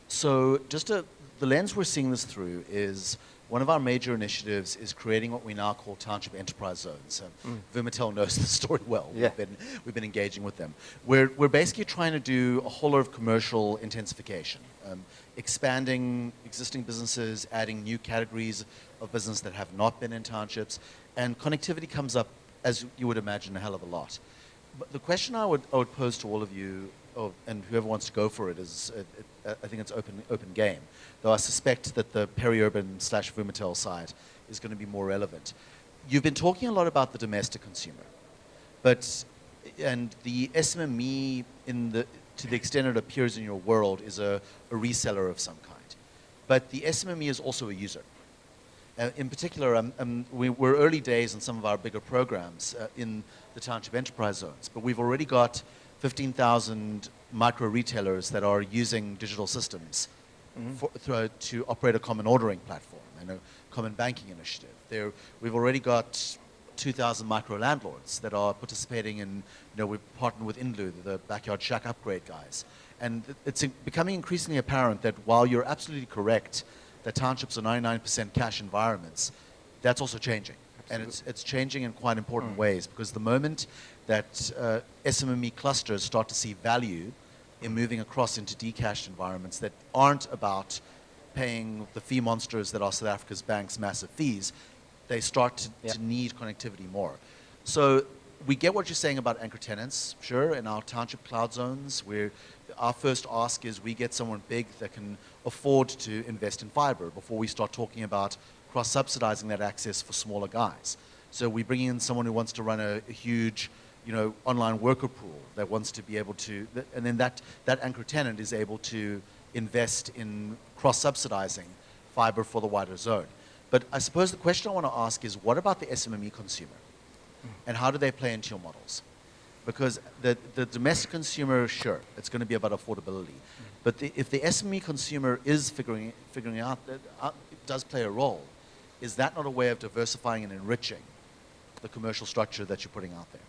So just the lens we're seeing this through is one of our major initiatives is creating what we now call township enterprise zones. Vumatel knows the story well. Yeah. We've been engaging with them. We're basically trying to do a whole lot of commercial intensification, expanding existing businesses, adding new categories of business that have not been in townships, and connectivity comes up, as you would imagine, a hell of a lot. But the question I would pose to all of you, and whoever wants to go for it, is I think it's open game. Though I suspect that the peri-urban / Vumatel side is going to be more relevant. You've been talking a lot about the domestic consumer, and the SMME to the extent it appears in your world is a reseller of some kind. But the SMME is also a user. In particular, we're early days in some of our bigger programs in the township enterprise zones, but we've already got 15,000 micro retailers that are using digital systems to operate a common ordering platform and a common banking initiative. We've already got 2,000 micro landlords that are participating in, we've partnered with Inlu, the backyard shack upgrade guys. And it's becoming increasingly apparent that while you're absolutely correct that townships are 99% cash environments, that's also changing. Absolutely. And it's changing in quite important ways, because the moment that SMME clusters start to see value in moving across into decashed environments that aren't about paying the fee monsters that are South Africa's banks massive fees, they start to need connectivity more. So we get what you're saying about anchor tenants, sure, in our township cloud zones, where our first ask is we get someone big that can afford to invest in fiber before we start talking about cross-subsidizing that access for smaller guys. So we bring in someone who wants to run a huge online worker pool that wants to be able to, and then that anchor tenant is able to invest in cross-subsidizing fiber for the wider zone. But I suppose the question I want to ask is, what about the SMME consumer? And how do they play into your models? Because the domestic consumer, sure, it's going to be about affordability. But if the SME consumer is figuring out that it does play a role, is that not a way of diversifying and enriching the commercial structure that you're putting out there?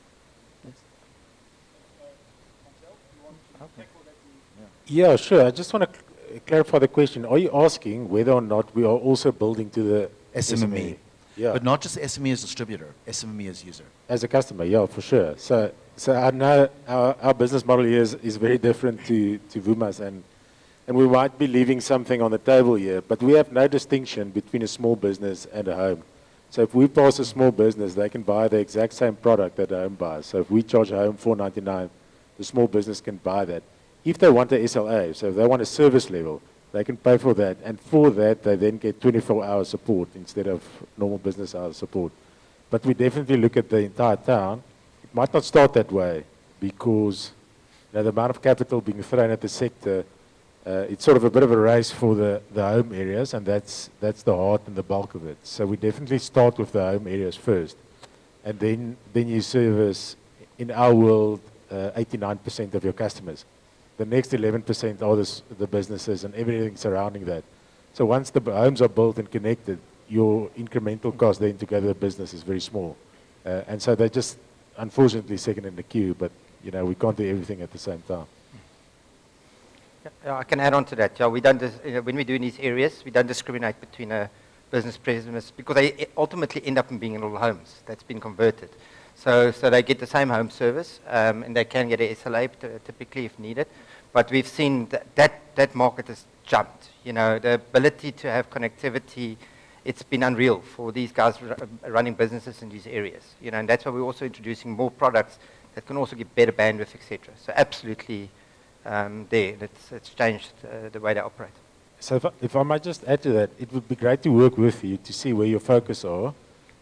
Yeah, sure. I just want to clarify the question. Are you asking whether or not we are also building to the SMME? Yeah. But not just SME as distributor, SMME as user. As a customer, yeah, for sure. So I know our business model here is very different to Vuma's, and we might be leaving something on the table here, but we have no distinction between a small business and a home. So if we pass a small business, they can buy the exact same product that a home buys. So if we charge a home $4.99, the small business can buy that. If they want a SLA, so if they want a service level, they can pay for that, and for that they then get 24-hour support instead of normal business hour support. But we definitely look at the entire town. It might not start that way because the amount of capital being thrown at the sector, it's sort of a bit of a race for the home areas, and that's the heart and the bulk of it. So we definitely start with the home areas first, and then you service, in our world, 89% of your customers. The next 11% are the businesses and everything surrounding that. So once the homes are built and connected, your incremental cost then to go to the business is very small. And so they're just, unfortunately, second in the queue, but we can't do everything at the same time. Yeah, I can add on to that. Yeah, we don't when we do in these areas, we don't discriminate between a business premise because they ultimately end up in being in little homes that's been converted. So they get the same home service, and they can get a SLA typically if needed. But we've seen that market has jumped. You know, the ability to have connectivity, it's been unreal for these guys running businesses in these areas. You know, and that's why we're also introducing more products that can also give better bandwidth, etc. So absolutely there, it's changed the way they operate. So if I might just add to that, it would be great to work with you to see where your focus are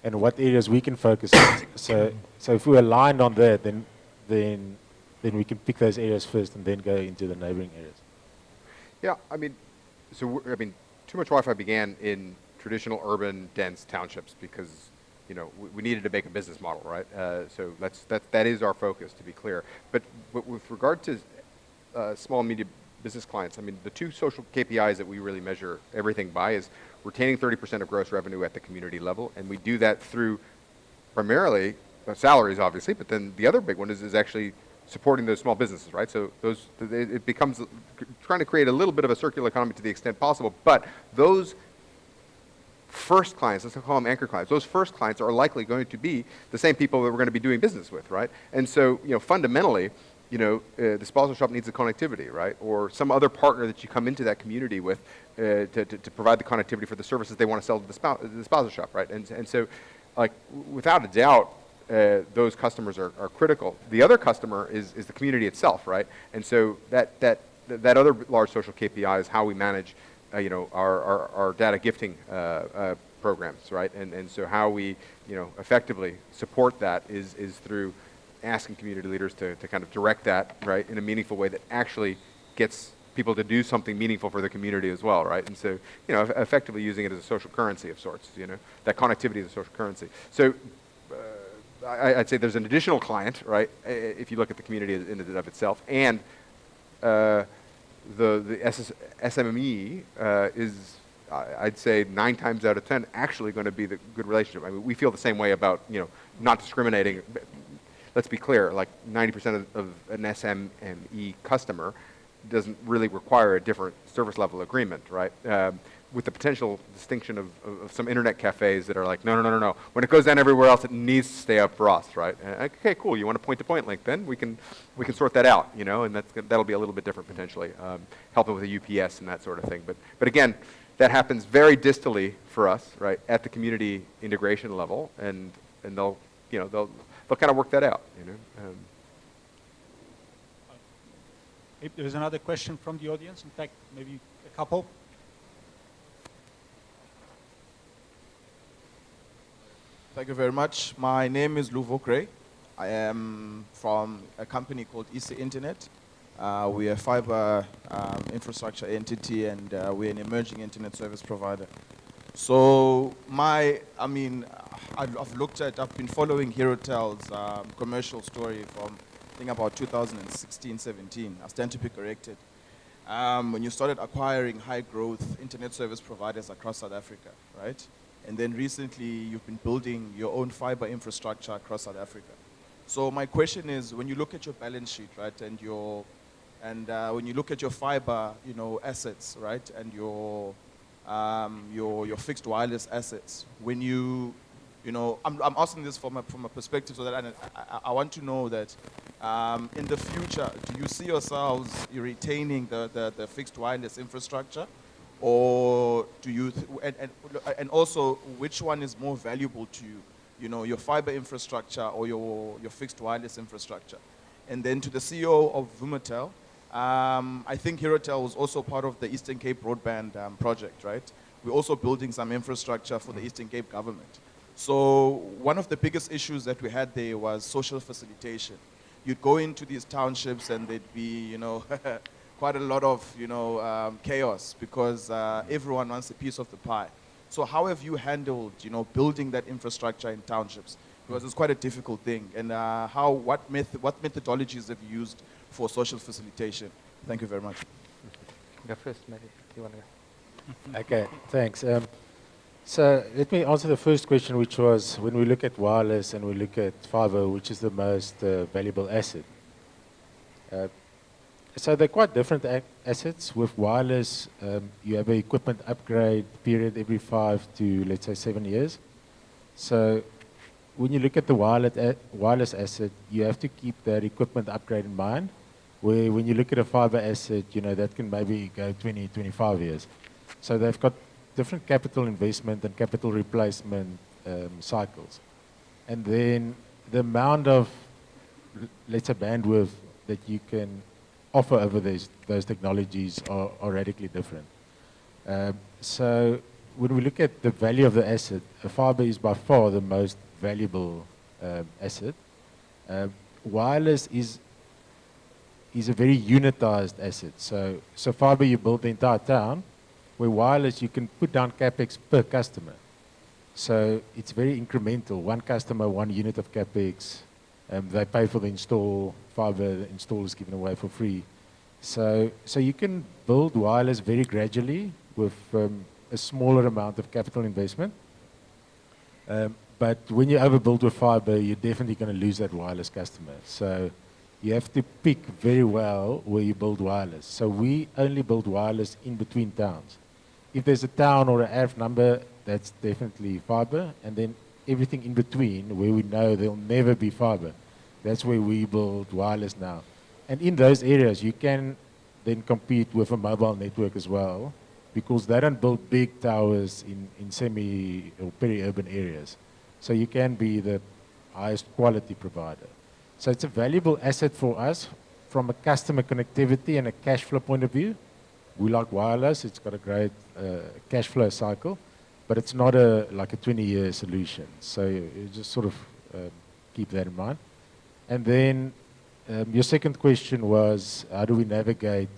and what areas we can focus on. So if we align on that, then we can pick those areas first and then go into the neighboring areas. Yeah, I mean, Too Much Wi-Fi began in traditional urban dense townships because, you know, we needed to make a business model, right? So that is our focus, to be clear. But with regard to small and medium business clients, I mean, the two social KPIs that we really measure everything by is retaining 30% of gross revenue at the community level, and we do that through primarily salaries, obviously, but then the other big one is actually supporting those small businesses, right? So it becomes trying to create a little bit of a circular economy to the extent possible, but those first clients, let's call them anchor clients, those first clients are likely going to be the same people that we're going to be doing business with, right? And so, you know, fundamentally, you know, the spaza shop needs the connectivity, right? Or some other partner that you come into that community with to provide the connectivity for the services they want to sell to the spaza shop, right? And so, like, without a doubt, those customers are critical. The other customer is the community itself, right? And so that other large social KPI is how we manage, you know, our data gifting programs, right? And so how we, you know, effectively support that is through asking community leaders to kind of direct that, right, in a meaningful way that actually gets people to do something meaningful for the community as well, right? And so, you know, effectively using it as a social currency of sorts, you know, that connectivity is a social currency. So I'd say there's an additional client, right, if you look at the community in and of itself, and the SME is, I'd say 9 times out of 10 actually going to be the good relationship. I mean, we feel the same way about, you know, not discriminating. Let's be clear, like 90% of an SME customer doesn't really require a different service level agreement, right? With the potential distinction of some internet cafes that are like, no. When it goes down everywhere else, it needs to stay up for us, right? Okay, cool. You want a point-to-point link? Then we can sort that out, you know, and that'll be a little bit different potentially, helping with a UPS and that sort of thing. But again, that happens very distally for us, right, at the community integration level, and they'll kind of work that out, you know. If there's another question from the audience, in fact, maybe a couple. Thank you very much. My name is Luvo Gray. I am from a company called Easy Internet. We are a fiber infrastructure entity, and we're an emerging internet service provider. So I've been following HeroTel's commercial story from, I think, about 2016, 17. I stand to be corrected. When you started acquiring high growth internet service providers across South Africa, right? And then recently you've been building your own fiber infrastructure across South Africa. So my question is, when you look at your balance sheet, right, and when you look at your fiber, you know, assets, right, and your fixed wireless assets, when you know, I'm asking this from a perspective so that I want to know that in the future, do you see yourselves retaining the fixed wireless infrastructure, or do you and also which one is more valuable to you? You know, your fiber infrastructure or your fixed wireless infrastructure? And then to the CEO of Vumatel, I think HeroTel was also part of the Eastern Cape broadband project, right? We're also building some infrastructure for the Eastern Cape government. So one of the biggest issues that we had there was social facilitation. You'd go into these townships and there'd be, you know, quite a lot of, you know, chaos because everyone wants a piece of the pie. So how have you handled, you know, building that infrastructure in townships? Because it's quite a difficult thing. And what methodologies have you used for social facilitation? Thank you very much. Go first, maybe. You want to go? Okay, thanks. So let me answer the first question, which was when we look at wireless and we look at fiber, which is the most valuable asset. So they're quite different assets. With wireless, you have an equipment upgrade period every 5 to, let's say, 7 years. So when you look at the wireless asset, you have to keep that equipment upgrade in mind. Where when you look at a fiber asset, you know, that can maybe go 20, 25 years. So they've got different capital investment and capital replacement cycles. And then the amount of, let's say, bandwidth that you can offer over those technologies are radically different. So when we look at the value of the asset, a fiber is by far the most valuable asset. Wireless is a very unitized asset. So fiber, you build the entire town, where wireless, you can put down capex per customer. So it's very incremental. One customer, one unit of capex. They pay for the install. Fiber, the install is given away for free. So you can build wireless very gradually with a smaller amount of capital investment. But when you overbuild with fiber, you're definitely going to lose that wireless customer. So you have to pick very well where you build wireless. So we only build wireless in between towns. If there's a town or an ARF number, that's definitely fiber. And then everything in between, where we know there'll never be fiber, that's where we build wireless now. And in those areas, you can then compete with a mobile network as well, because they don't build big towers in semi or peri-urban areas. So you can be the highest quality provider. So it's a valuable asset for us from a customer connectivity and a cash flow point of view. We like wireless. It's got a great cash flow cycle, but it's not like a 20-year solution. So you just sort of keep that in mind. And then your second question was, how do we navigate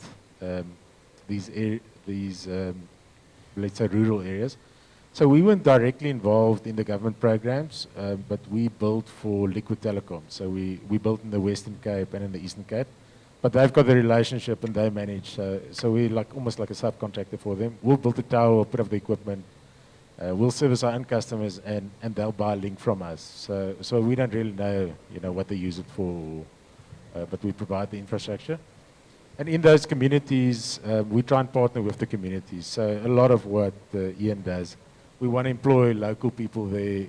these let's say, rural areas? So we weren't directly involved in the government programs, but we built for Liquid Telecom. So we built in the Western Cape and in the Eastern Cape. But they've got the relationship and they manage. So we're like almost like a subcontractor for them. We'll build the tower, we'll put up the equipment, we'll service our own customers, and they'll buy a link from us. So we don't really know, what they use it for, but we provide the infrastructure. And in those communities, we try and partner with the communities. So a lot of what Ian does, we want to employ local people there.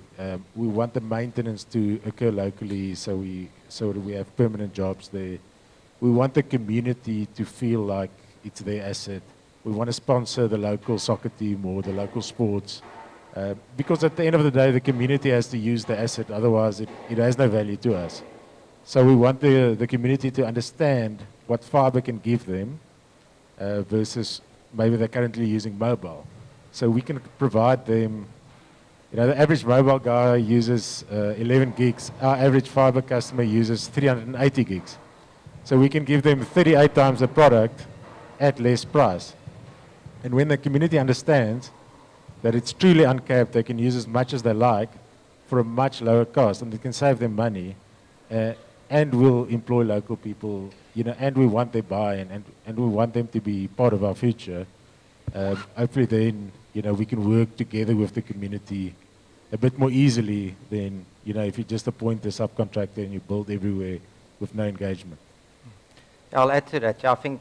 We want the maintenance to occur locally, so that we have permanent jobs there. We want the community to feel like it's their asset. We want to sponsor the local soccer team or the local sports. Because at the end of the day, the community has to use the asset, otherwise it has no value to us. So we want the community to understand what fiber can give them versus maybe they're currently using mobile. So we can provide them, the average mobile guy uses 11 gigs. Our average fiber customer uses 380 gigs. So we can give them 38 times the product at less price. And when the community understands that it's truly uncapped, they can use as much as they like for a much lower cost, and they can save them money, and we'll employ local people, and we want their buy-in, and we want them to be part of our future. Hopefully then, we can work together with the community a bit more easily than, if you just appoint a subcontractor and you build everywhere with no engagement. I'll add to that. I think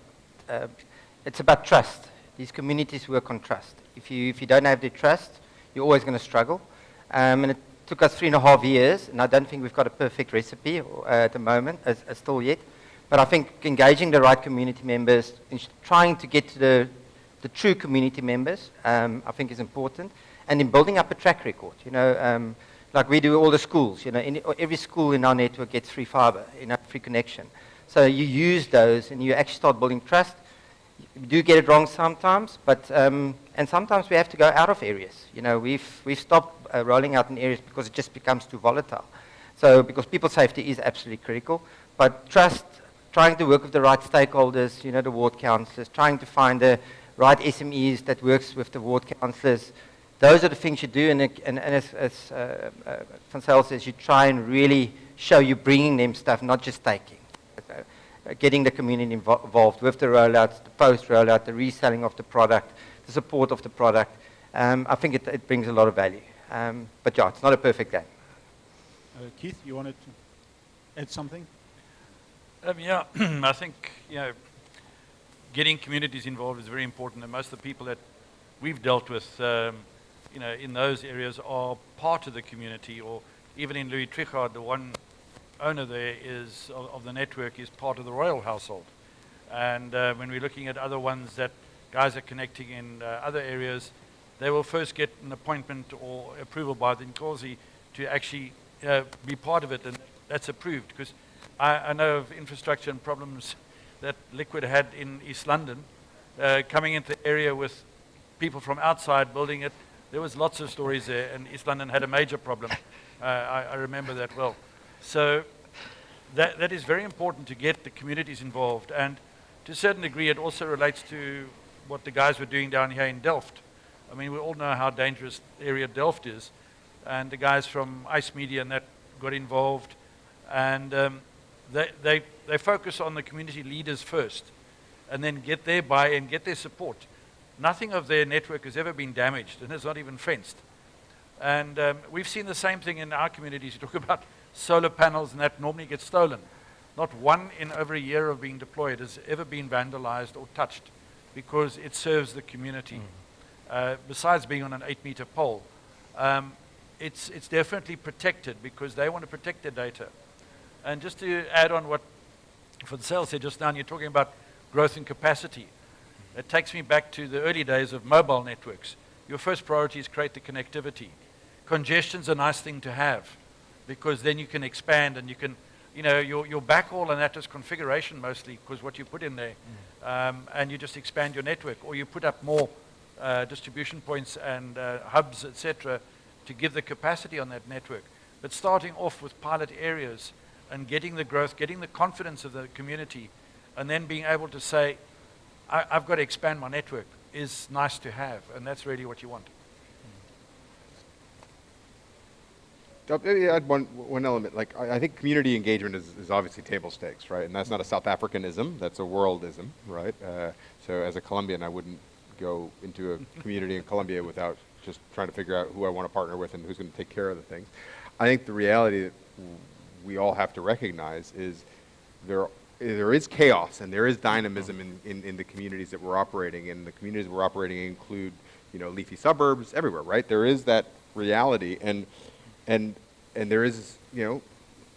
it's about trust. These communities work on trust. If you don't have the trust, you're always going to struggle. And it took us 3.5 years, and I don't think we've got a perfect recipe at the moment, still yet. But I think engaging the right community members, trying to get to the true community members, I think is important. And in building up a track record, like we do all the schools, every school in our network gets free fiber, free connection. So you use those and you actually start building trust. You do get it wrong sometimes, but and sometimes we have to go out of areas. We've stopped rolling out in areas because it just becomes too volatile. So because people's safety is absolutely critical, but trust, trying to work with the right stakeholders, the ward councillors, trying to find the right SMEs that works with the ward councillors. Those are the things you do, and as Van Zyl says, you try and really show you're bringing them stuff, not just taking. Getting the community involved with the rollouts, the post-rollout, the reselling of the product, the support of the product. I think it brings a lot of value. But yeah, it's not a perfect game. Keith, you wanted to add something? Yeah, I think, getting communities involved is very important, and most of the people that we've dealt with, in those areas are part of the community, or even in Louis Trichardt, the one owner there is of the network is part of the royal household. And when we're looking at other ones that guys are connecting in other areas, they will first get an appointment or approval by the Nkosi to actually be part of it, and that's approved. Because I know of infrastructure and problems that Liquid had in East London, coming into the area with people from outside building it. There was lots of stories there, and East London had a major problem. I remember that well. So that is very important to get the communities involved. And to a certain degree, it also relates to what the guys were doing down here in Delft. I mean, we all know how dangerous the area Delft is. And the guys from Ice Media and that got involved. And they focus on the community leaders first, and then get their buy-in, get their support. Nothing of their network has ever been damaged, and it's not even fenced. And we've seen the same thing in our communities. You talk about solar panels, and that normally gets stolen. Not one in over a year of being deployed has ever been vandalized or touched, because it serves the community. Besides being on an 8-meter pole, it's definitely protected because they want to protect their data. And just to add on what Vansel said just now, you're talking about growth and capacity. It takes me back to the early days of mobile networks. Your first priority is create the connectivity. Congestion's a nice thing to have, because then you can expand and you can, your backhaul and that is configuration mostly, because what you put in there, and you just expand your network, or you put up more distribution points and hubs, etc., to give the capacity on that network. But starting off with pilot areas and getting the growth, getting the confidence of the community, and then being able to say, I've got to expand my network, is nice to have, and that's really what you want. Maybe add one element. Like, I think community engagement is obviously table stakes, right? And that's not a South Africanism, that's a worldism, right? So as a Colombian, I wouldn't go into a community in Colombia without just trying to figure out who I want to partner with and who's going to take care of the things. I think the reality that we all have to recognize is there is chaos and there is dynamism in the communities that we're operating in. The communities we're operating in include, leafy suburbs everywhere, right? There is that reality, and there is,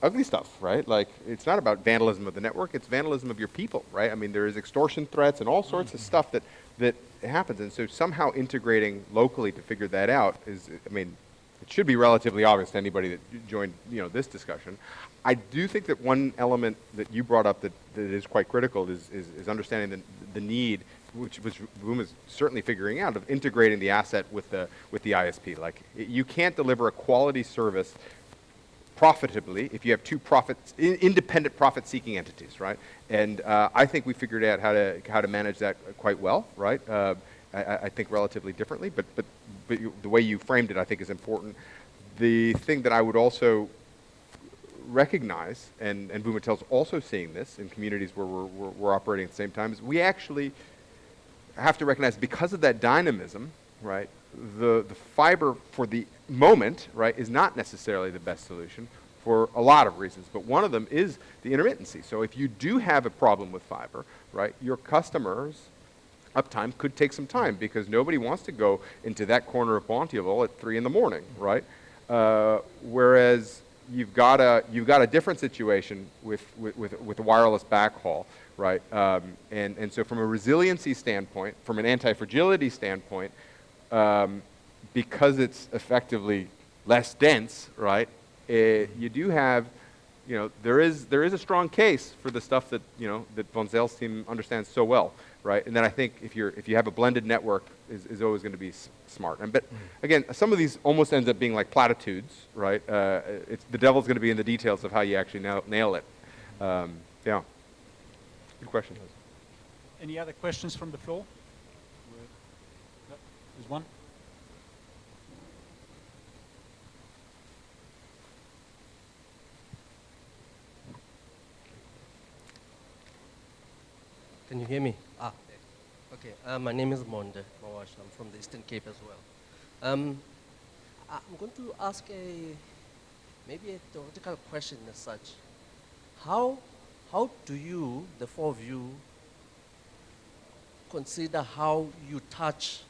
ugly stuff, right? Like, it's not about vandalism of the network, it's vandalism of your people, right? I mean, there is extortion threats and all sorts of stuff that happens, and so somehow integrating locally to figure that out is, it should be relatively obvious to anybody that joined, this discussion. I do think that one element that you brought up that is quite critical is understanding the need, which Boom is certainly figuring out, of integrating the asset with the ISP. Like, you can't deliver a quality service profitably if you have two independent profit-seeking entities, right? And I think we figured out how to manage that quite well, right? I think relatively differently, but the way you framed it, I think, is important. The thing that I would also recognize, and Bumatel's also seeing this in communities where we're operating at the same time, is we actually have to recognize, because of that dynamism, right, the fiber for the moment, right, is not necessarily the best solution for a lot of reasons, but one of them is the intermittency. So if you do have a problem with fiber, right, your customers' uptime could take some time, because nobody wants to go into that corner of Bonteheuvel at 3 in the morning, right? Whereas you've got a different situation with a wireless backhaul, right? And so from a resiliency standpoint, from an anti-fragility standpoint, because it's effectively less dense, right? You do have, there is a strong case for the stuff that that Vanzel's team understands so well, right? And then I think if you have a blended network, is always going to be smart. But again, some of these almost ends up being like platitudes, right? It's the devil's going to be in the details of how you actually nail it. Yeah. Good question. Any other questions from the floor? There's one. Can you hear me? Okay. My name is Monde Mawash. I'm from the Eastern Cape as well. I'm going to ask maybe a theoretical question as such. How do you, the four of you, consider how you touch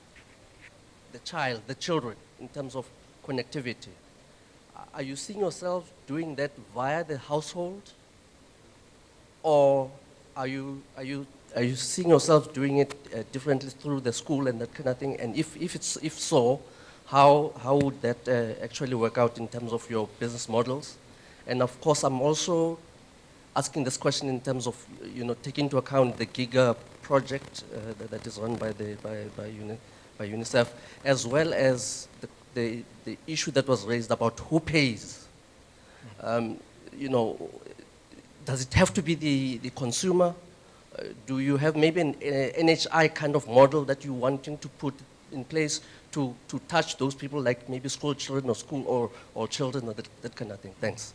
the child, the children, in terms of connectivity. Are you seeing yourself doing that via the household? Or are you seeing yourself doing it differently through the school and that kind of thing? And if so, how would that actually work out in terms of your business models? And of course, I'm also asking this question in terms of, taking into account the Giga project that is run by UNICEF, as well as the issue that was raised about who pays. Does it have to be the consumer? Do you have maybe an NHI kind of model that you're wanting to put in place to touch those people, like maybe school children or children or that kind of thing? Thanks.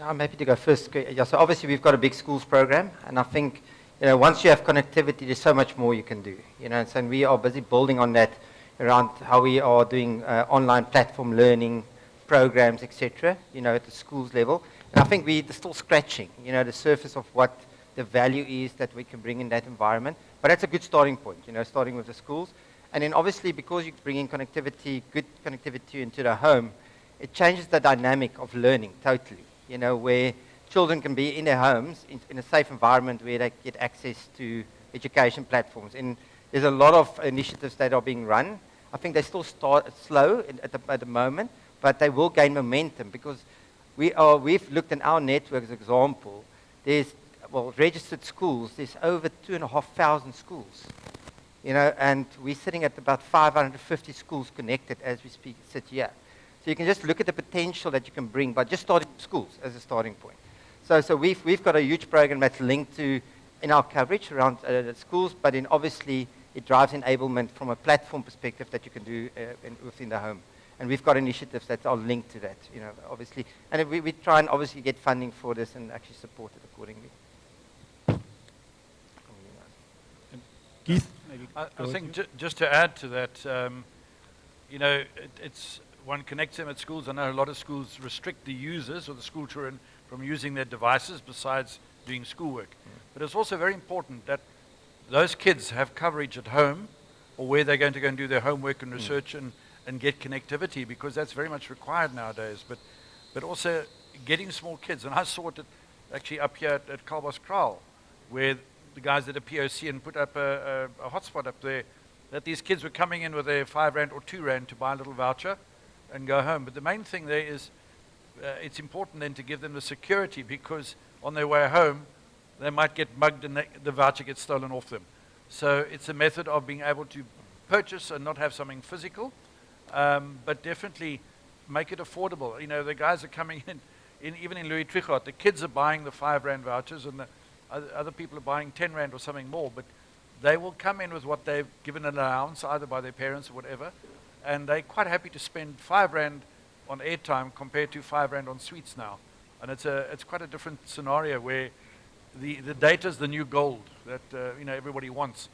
I'm happy to go first. Yeah, so obviously we've got a big schools program, and I think once you have connectivity, there's so much more you can do. And so we are busy building on that around how we are doing online platform learning programs, etc. At the schools level. And I think we're still scratching, the surface of what the value is that we can bring in that environment. But that's a good starting point, starting with the schools. And then obviously because you're bringing connectivity, good connectivity into the home, it changes the dynamic of learning totally. Where children can be in their homes in a safe environment where they get access to education platforms. And there's a lot of initiatives that are being run. I think they still start slow at the moment, but they will gain momentum because we've looked in our network as an example. There's, registered schools, there's over 2,500 schools. And we're sitting at about 550 schools connected as we sit here. So you can just look at the potential that you can bring by just starting schools as a starting point. So we've got a huge program that's linked to in our coverage around the schools, but then obviously it drives enablement from a platform perspective that you can do within the home. And we've got initiatives that are linked to that, obviously. And we try and obviously get funding for this and actually support it accordingly. Keith? I think just to add to that, it's one connects them at schools. I know a lot of schools restrict the users or the school children from using their devices besides doing schoolwork. But it's also very important that those kids have coverage at home or where they're going to go and do their homework and research and get connectivity, because that's very much required nowadays. But also getting small kids, and I saw it actually up here at Kalbos Kraal, where the guys did a POC and put up a hotspot up there, that these kids were coming in with their 5 Rand or 2 Rand to buy a little voucher and go home. But the main thing there is it's important then to give them the security, because on their way home they might get mugged and the voucher gets stolen off them. So it's a method of being able to purchase and not have something physical, but definitely make it affordable. The guys are coming in even in Louis Trichardt, the kids are buying the 5 Rand vouchers and the other people are buying 10 Rand or something more, but they will come in with what they've given an allowance, either by their parents or whatever, and they're quite happy to spend 5 Rand on airtime compared to 5 Rand on sweets now. And it's quite a different scenario where the data is the new gold that everybody wants.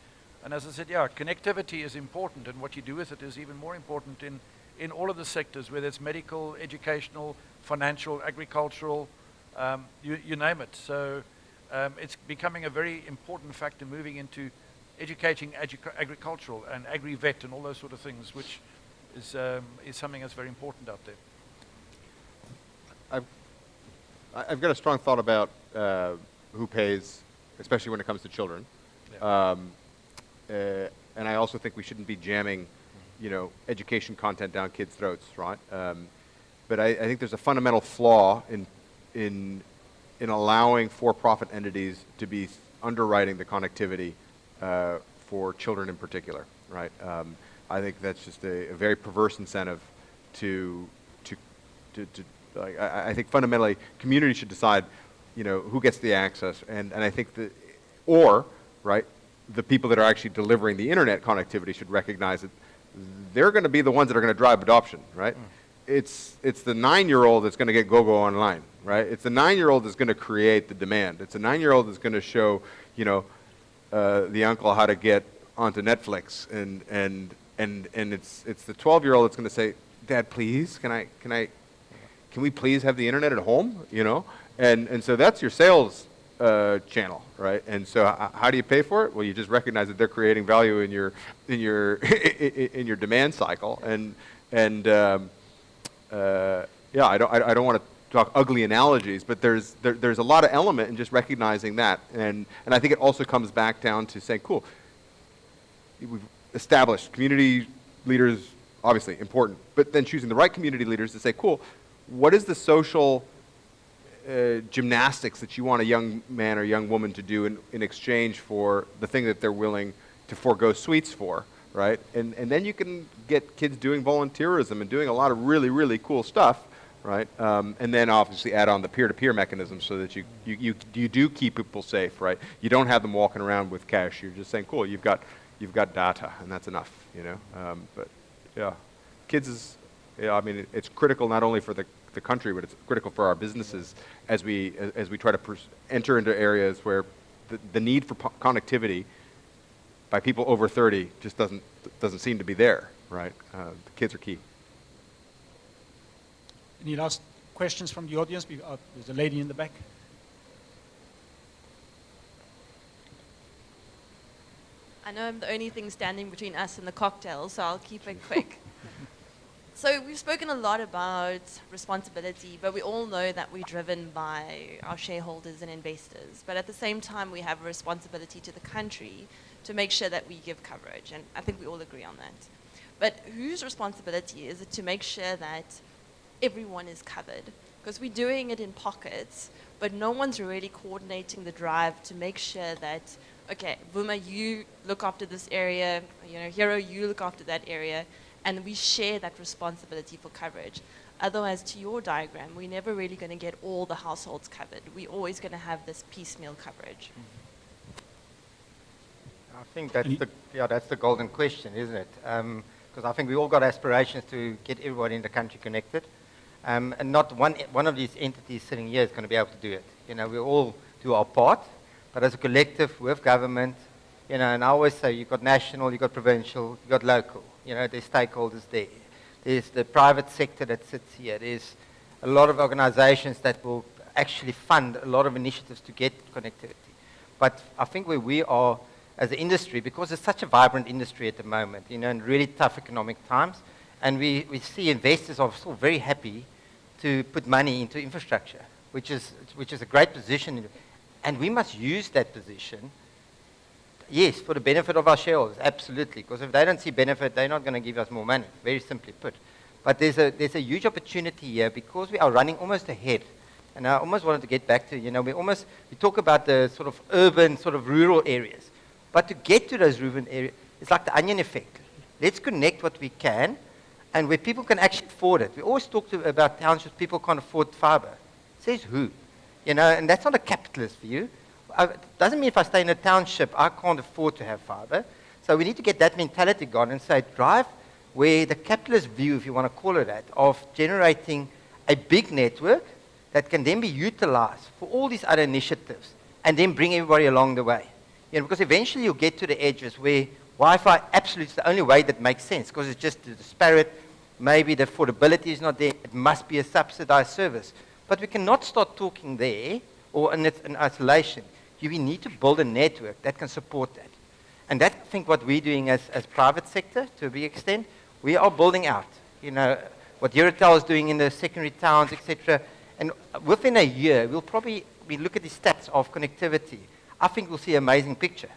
And as I said, connectivity is important, and what you do with it is even more important in all of the sectors, whether it's medical, educational, financial, agricultural, you name it. So it's becoming a very important factor moving into educating agricultural and agri-vet and all those sort of things, which is something that's very important out there. I've got a strong thought about who pays, especially when it comes to children. Yeah. And I also think we shouldn't be jamming, education content down kids' throats, right? But I think there's a fundamental flaw in allowing for-profit entities to be underwriting the connectivity for children in particular, right? I think that's just a very perverse incentive to I think fundamentally community should decide, who gets the access, and I think right, the people that are actually delivering the internet connectivity should recognize that they're going to be the ones that are going to drive adoption, right? It's the 9-year-old that's going to get go-go online, right? It's the 9-year-old that's going to create the demand. It's the 9-year-old that's going to show, the uncle how to get onto Netflix, and it's the 12-year-old that's going to say, Dad, please, can we please have the internet at home, And so that's your sales channel, right? And so how do you pay for it? Well, you just recognize that they're creating value in your in your demand cycle, and yeah, I don't want to talk ugly analogies, but there's a lot of element in just recognizing that, and I think it also comes back down to saying, cool, we've established community leaders, obviously important, but then choosing the right community leaders to say, cool, what is the social gymnastics that you want a young man or young woman to do in exchange for the thing that they're willing to forego sweets for, right? And then you can get kids doing volunteerism and doing a lot of really, really cool stuff, right? And then obviously add on the peer-to-peer mechanism so that you do keep people safe, right? You don't have them walking around with cash. You're just saying, cool, you've got data, and that's enough, you know? But yeah, kids is, yeah, I mean, it's critical not only for the country, but it's critical for our businesses as we try to enter into areas where the need for connectivity by people over 30 just doesn't seem to be there, right? The kids are key. Any last questions from the audience? There's a lady in the back. I know I'm the only thing standing between us and the cocktail, so I'll keep it quick. So we've spoken a lot about responsibility, but we all know that we're driven by our shareholders and investors. But at the same time, we have a responsibility to the country to make sure that we give coverage, and I think we all agree on that. But whose responsibility is it to make sure that everyone is covered? Because we're doing it in pockets, but no one's really coordinating the drive to make sure that, okay, Vuma, you look after this area, you know, Hero, you look after that area, and we share that responsibility for coverage. Otherwise, to your diagram, we're never really going to get all the households covered. We're always going to have this piecemeal coverage. I think that's the golden question, isn't it? Because I think we all got aspirations to get everybody in the country connected, and not one of these entities sitting here is going to be able to do it. You know, we all do our part, but as a collective with government, you know, and I always say you've got national, you've got provincial, you've got local. You know, there's stakeholders there. There's the private sector that sits here. There's a lot of organizations that will actually fund a lot of initiatives to get connectivity. But I think where we are as an industry, because it's such a vibrant industry at the moment, you know, in really tough economic times, and we see investors are still very happy to put money into infrastructure, which is a great position. And we must use that position. Yes, for the benefit of our shareholders, absolutely. Because if they don't see benefit, they're not going to give us more money, very simply put. But there's a huge opportunity here because we are running almost ahead. And I almost wanted to get back to, you know, we talk about the sort of urban, sort of rural areas. But to get to those rural areas, it's like the onion effect. Let's connect what we can, and where people can actually afford it. We always talk about townships, people can't afford fiber. Says who? You know, and that's not a capitalist view. It doesn't mean if I stay in a township, I can't afford to have fiber. So we need to get that mentality gone and say, drive where the capitalist view, if you want to call it that, of generating a big network that can then be utilized for all these other initiatives and then bring everybody along the way. You know, because eventually you'll get to the edges where Wi-Fi absolutely is the only way that makes sense because it's just disparate. Maybe the affordability is not there. It must be a subsidized service. But we cannot start talking there or in isolation. We need to build a network that can support that. And that's, I think, what we're doing as private sector to a big extent. We are building out, you know, what Eurotel is doing in the secondary towns, etc. And within a year, we look at the stats of connectivity. I think we'll see an amazing picture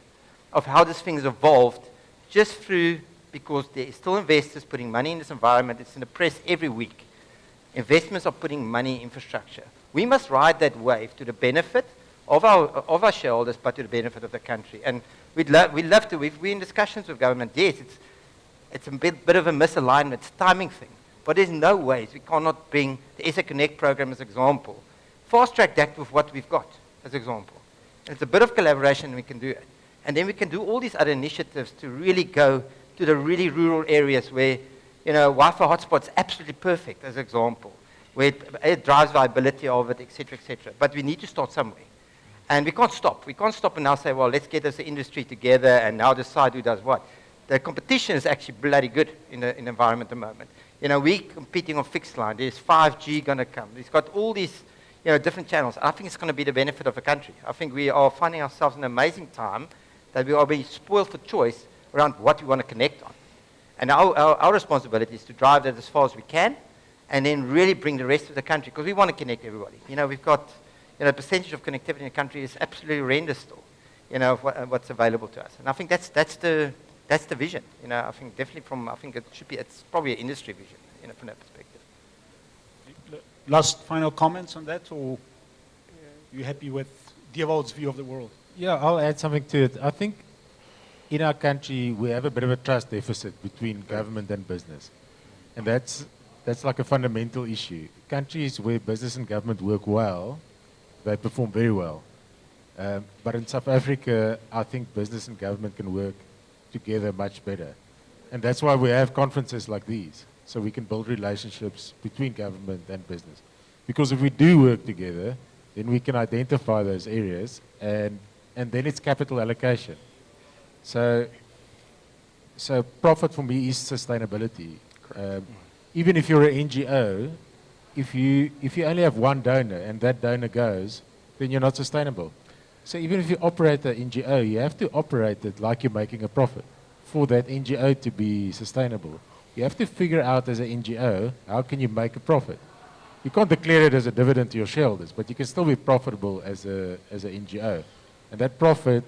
of how this thing has evolved just through, because there are still investors putting money in this environment. It's in the press every week. Investments are putting money in infrastructure. We must ride that wave to the benefit of our shareholders, but to the benefit of the country. And we'd love to, if we're in discussions with government, yes, it's a bit of a misalignment, it's a timing thing. But there's no ways we cannot bring the SA Connect program as an example. Fast track that with what we've got as an example. And it's a bit of collaboration and we can do it. And then we can do all these other initiatives to really go to the really rural areas where, you know, Wi-Fi hotspots absolutely perfect as an example, where it drives viability of it, et cetera, but we need to start somewhere. And we can't stop. We can't stop and now say, well, let's get this industry together and now decide who does what. The competition is actually bloody good in the environment at the moment. You know, we're competing on fixed line. There's 5G going to come. It's got all these, different channels. I think it's going to be the benefit of the country. I think we are finding ourselves in an amazing time that we are being spoiled for choice around what we want to connect on. And our responsibility is to drive that as far as we can and then really bring the rest of the country, because we want to connect everybody. We've got, the percentage of connectivity in the country is absolutely horrendous still, of what's available to us. And I think that's the vision. I think definitely I think it's probably an industry vision, from that perspective. Last final comments on that, or you happy with Diewold's view of the world? Yeah, I'll add something to it. I think in our country, we have a bit of a trust deficit between government and business. And that's like a fundamental issue. Countries where business and government work well, they perform very well. But in South Africa, I think business and government can work together much better. And that's why we have conferences like these, so we can build relationships between government and business. Because if we do work together, then we can identify those areas, and then it's capital allocation. So profit for me is sustainability. Even if you're an NGO, if you only have one donor and that donor goes, then you're not sustainable. So even if you operate the NGO, you have to operate it like you're making a profit for that NGO to be sustainable. You have to figure out as an NGO, how can you make a profit? You can't declare it as a dividend to your shareholders, but you can still be profitable as an NGO. And that profit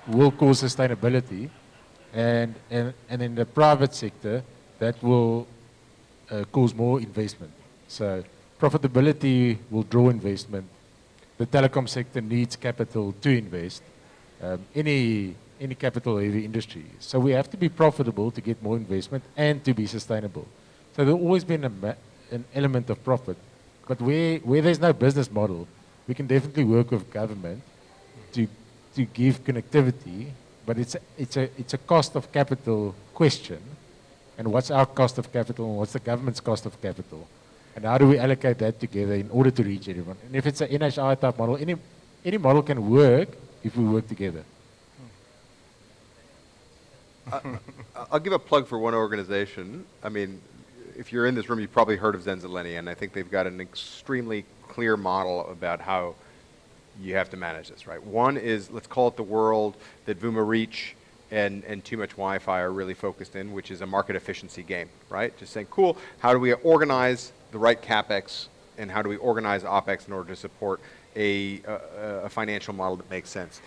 will cause sustainability. And in the private sector, that will cause more investment. So profitability will draw investment. The telecom sector needs capital to invest. Any capital-heavy industry. So we have to be profitable to get more investment and to be sustainable. So there's always been an element of profit. But where there's no business model, we can definitely work with government to give connectivity, but it's a cost of capital question. And what's our cost of capital and what's the government's cost of capital? And how do we allocate that together in order to reach everyone? And if it's an NHI type model, any model can work if we work together. I'll give a plug for one organization. I mean, if you're in this room, you've probably heard of Zenzaleni, and I think they've got an extremely clear model about how you have to manage this, right? One is, let's call it the world that Vuma Reach and Too Much Wi-Fi are really focused in, which is a market efficiency game, right? Just saying, cool, how do we organize the right CapEx and how do we organize OpEx in order to support a financial model that makes sense?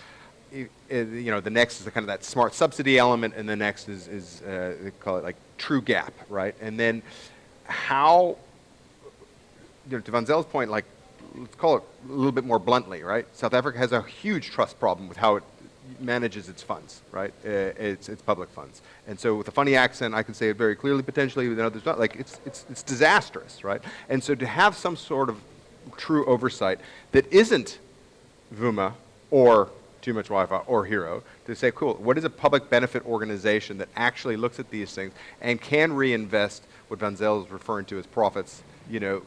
The next is the kind of that smart subsidy element, and the next is they call it like true gap, right? And then how, to Van Zel's point, like, let's call it a little bit more bluntly, right? South Africa has a huge trust problem with how it manages its funds, right? Its public funds. And so with a funny accent, I can say it very clearly, potentially, with others not. Like, it's disastrous, right? And so to have some sort of true oversight that isn't Vuma or Too Much Wi-Fi or Hero, to say, cool, what is a public benefit organization that actually looks at these things and can reinvest what Van Zel is referring to as profits,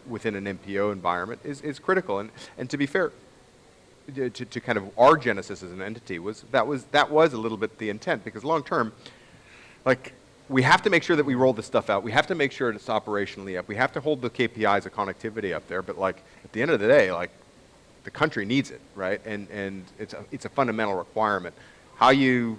within an MPO environment is critical. And to be fair, to kind of our genesis as an entity that was a little bit the intent, because long term, like, we have to make sure that we roll this stuff out. We have to make sure it's operationally up. We have to hold the KPIs of connectivity up there. But like, at the end of the day, like, the country needs it, right? And it's a fundamental requirement. How you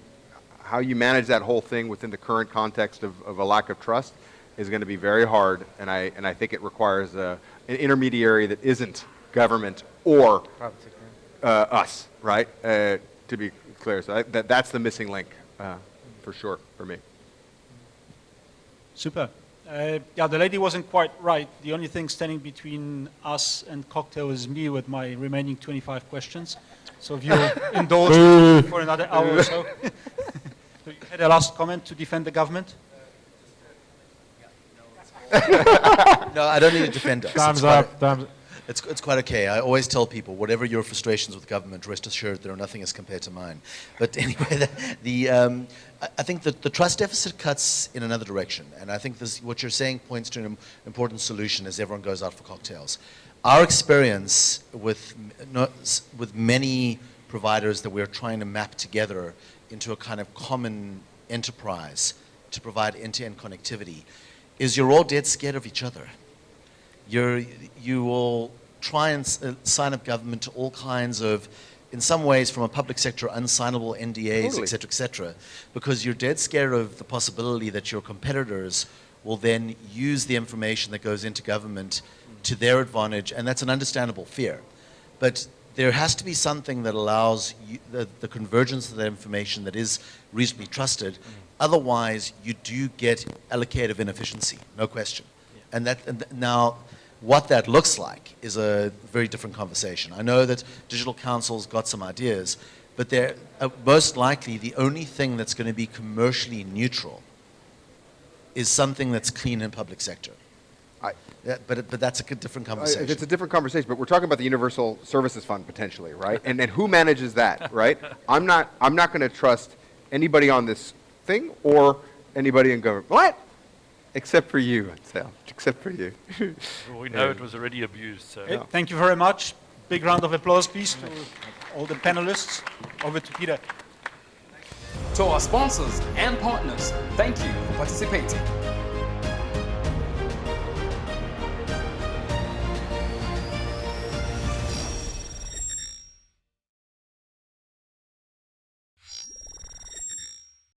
manage that whole thing within the current context of a lack of trust is going to be very hard, and I think it requires an intermediary that isn't government or us, right? To be clear, so that's the missing link, for sure, for me. Super. Yeah, the lady wasn't quite right. The only thing standing between us and cocktail is me with my remaining 25 questions. So if you'll indulge me for another hour or so. So you had a last comment to defend the government? No, I don't need to defend us. Thumbs up. It's quite okay. I always tell people, whatever your frustrations with government, rest assured they're nothing as compared to mine. But anyway, I think that the trust deficit cuts in another direction. And I think what you're saying points to an important solution as everyone goes out for cocktails. Our experience with many providers that we're trying to map together into a kind of common enterprise to provide end-to-end connectivity is you're all dead scared of each other. You will try and sign up government to all kinds of, in some ways, from a public sector, unsignable NDAs, Totally. et cetera, because you're dead scared of the possibility that your competitors will then use the information that goes into government to their advantage, and that's an understandable fear. But there has to be something that allows you, the convergence of that information that is reasonably trusted. Otherwise, you do get allocative inefficiency, no question. And now, what that looks like is a very different conversation. I know that Digital Council's got some ideas, but they're most likely the only thing that's going to be commercially neutral is something that's clean in public sector. But that's a different conversation. It's a different conversation, but we're talking about the Universal Services Fund potentially, right? and who manages that, right? I'm not going to trust anybody on this thing or anybody in government. What? Except for you, I'd say. Except for you. Well, we know it was already abused. So. Okay, thank you very much. Big round of applause, please, to all the panelists. Over to Peter. To our sponsors and partners, thank you for participating.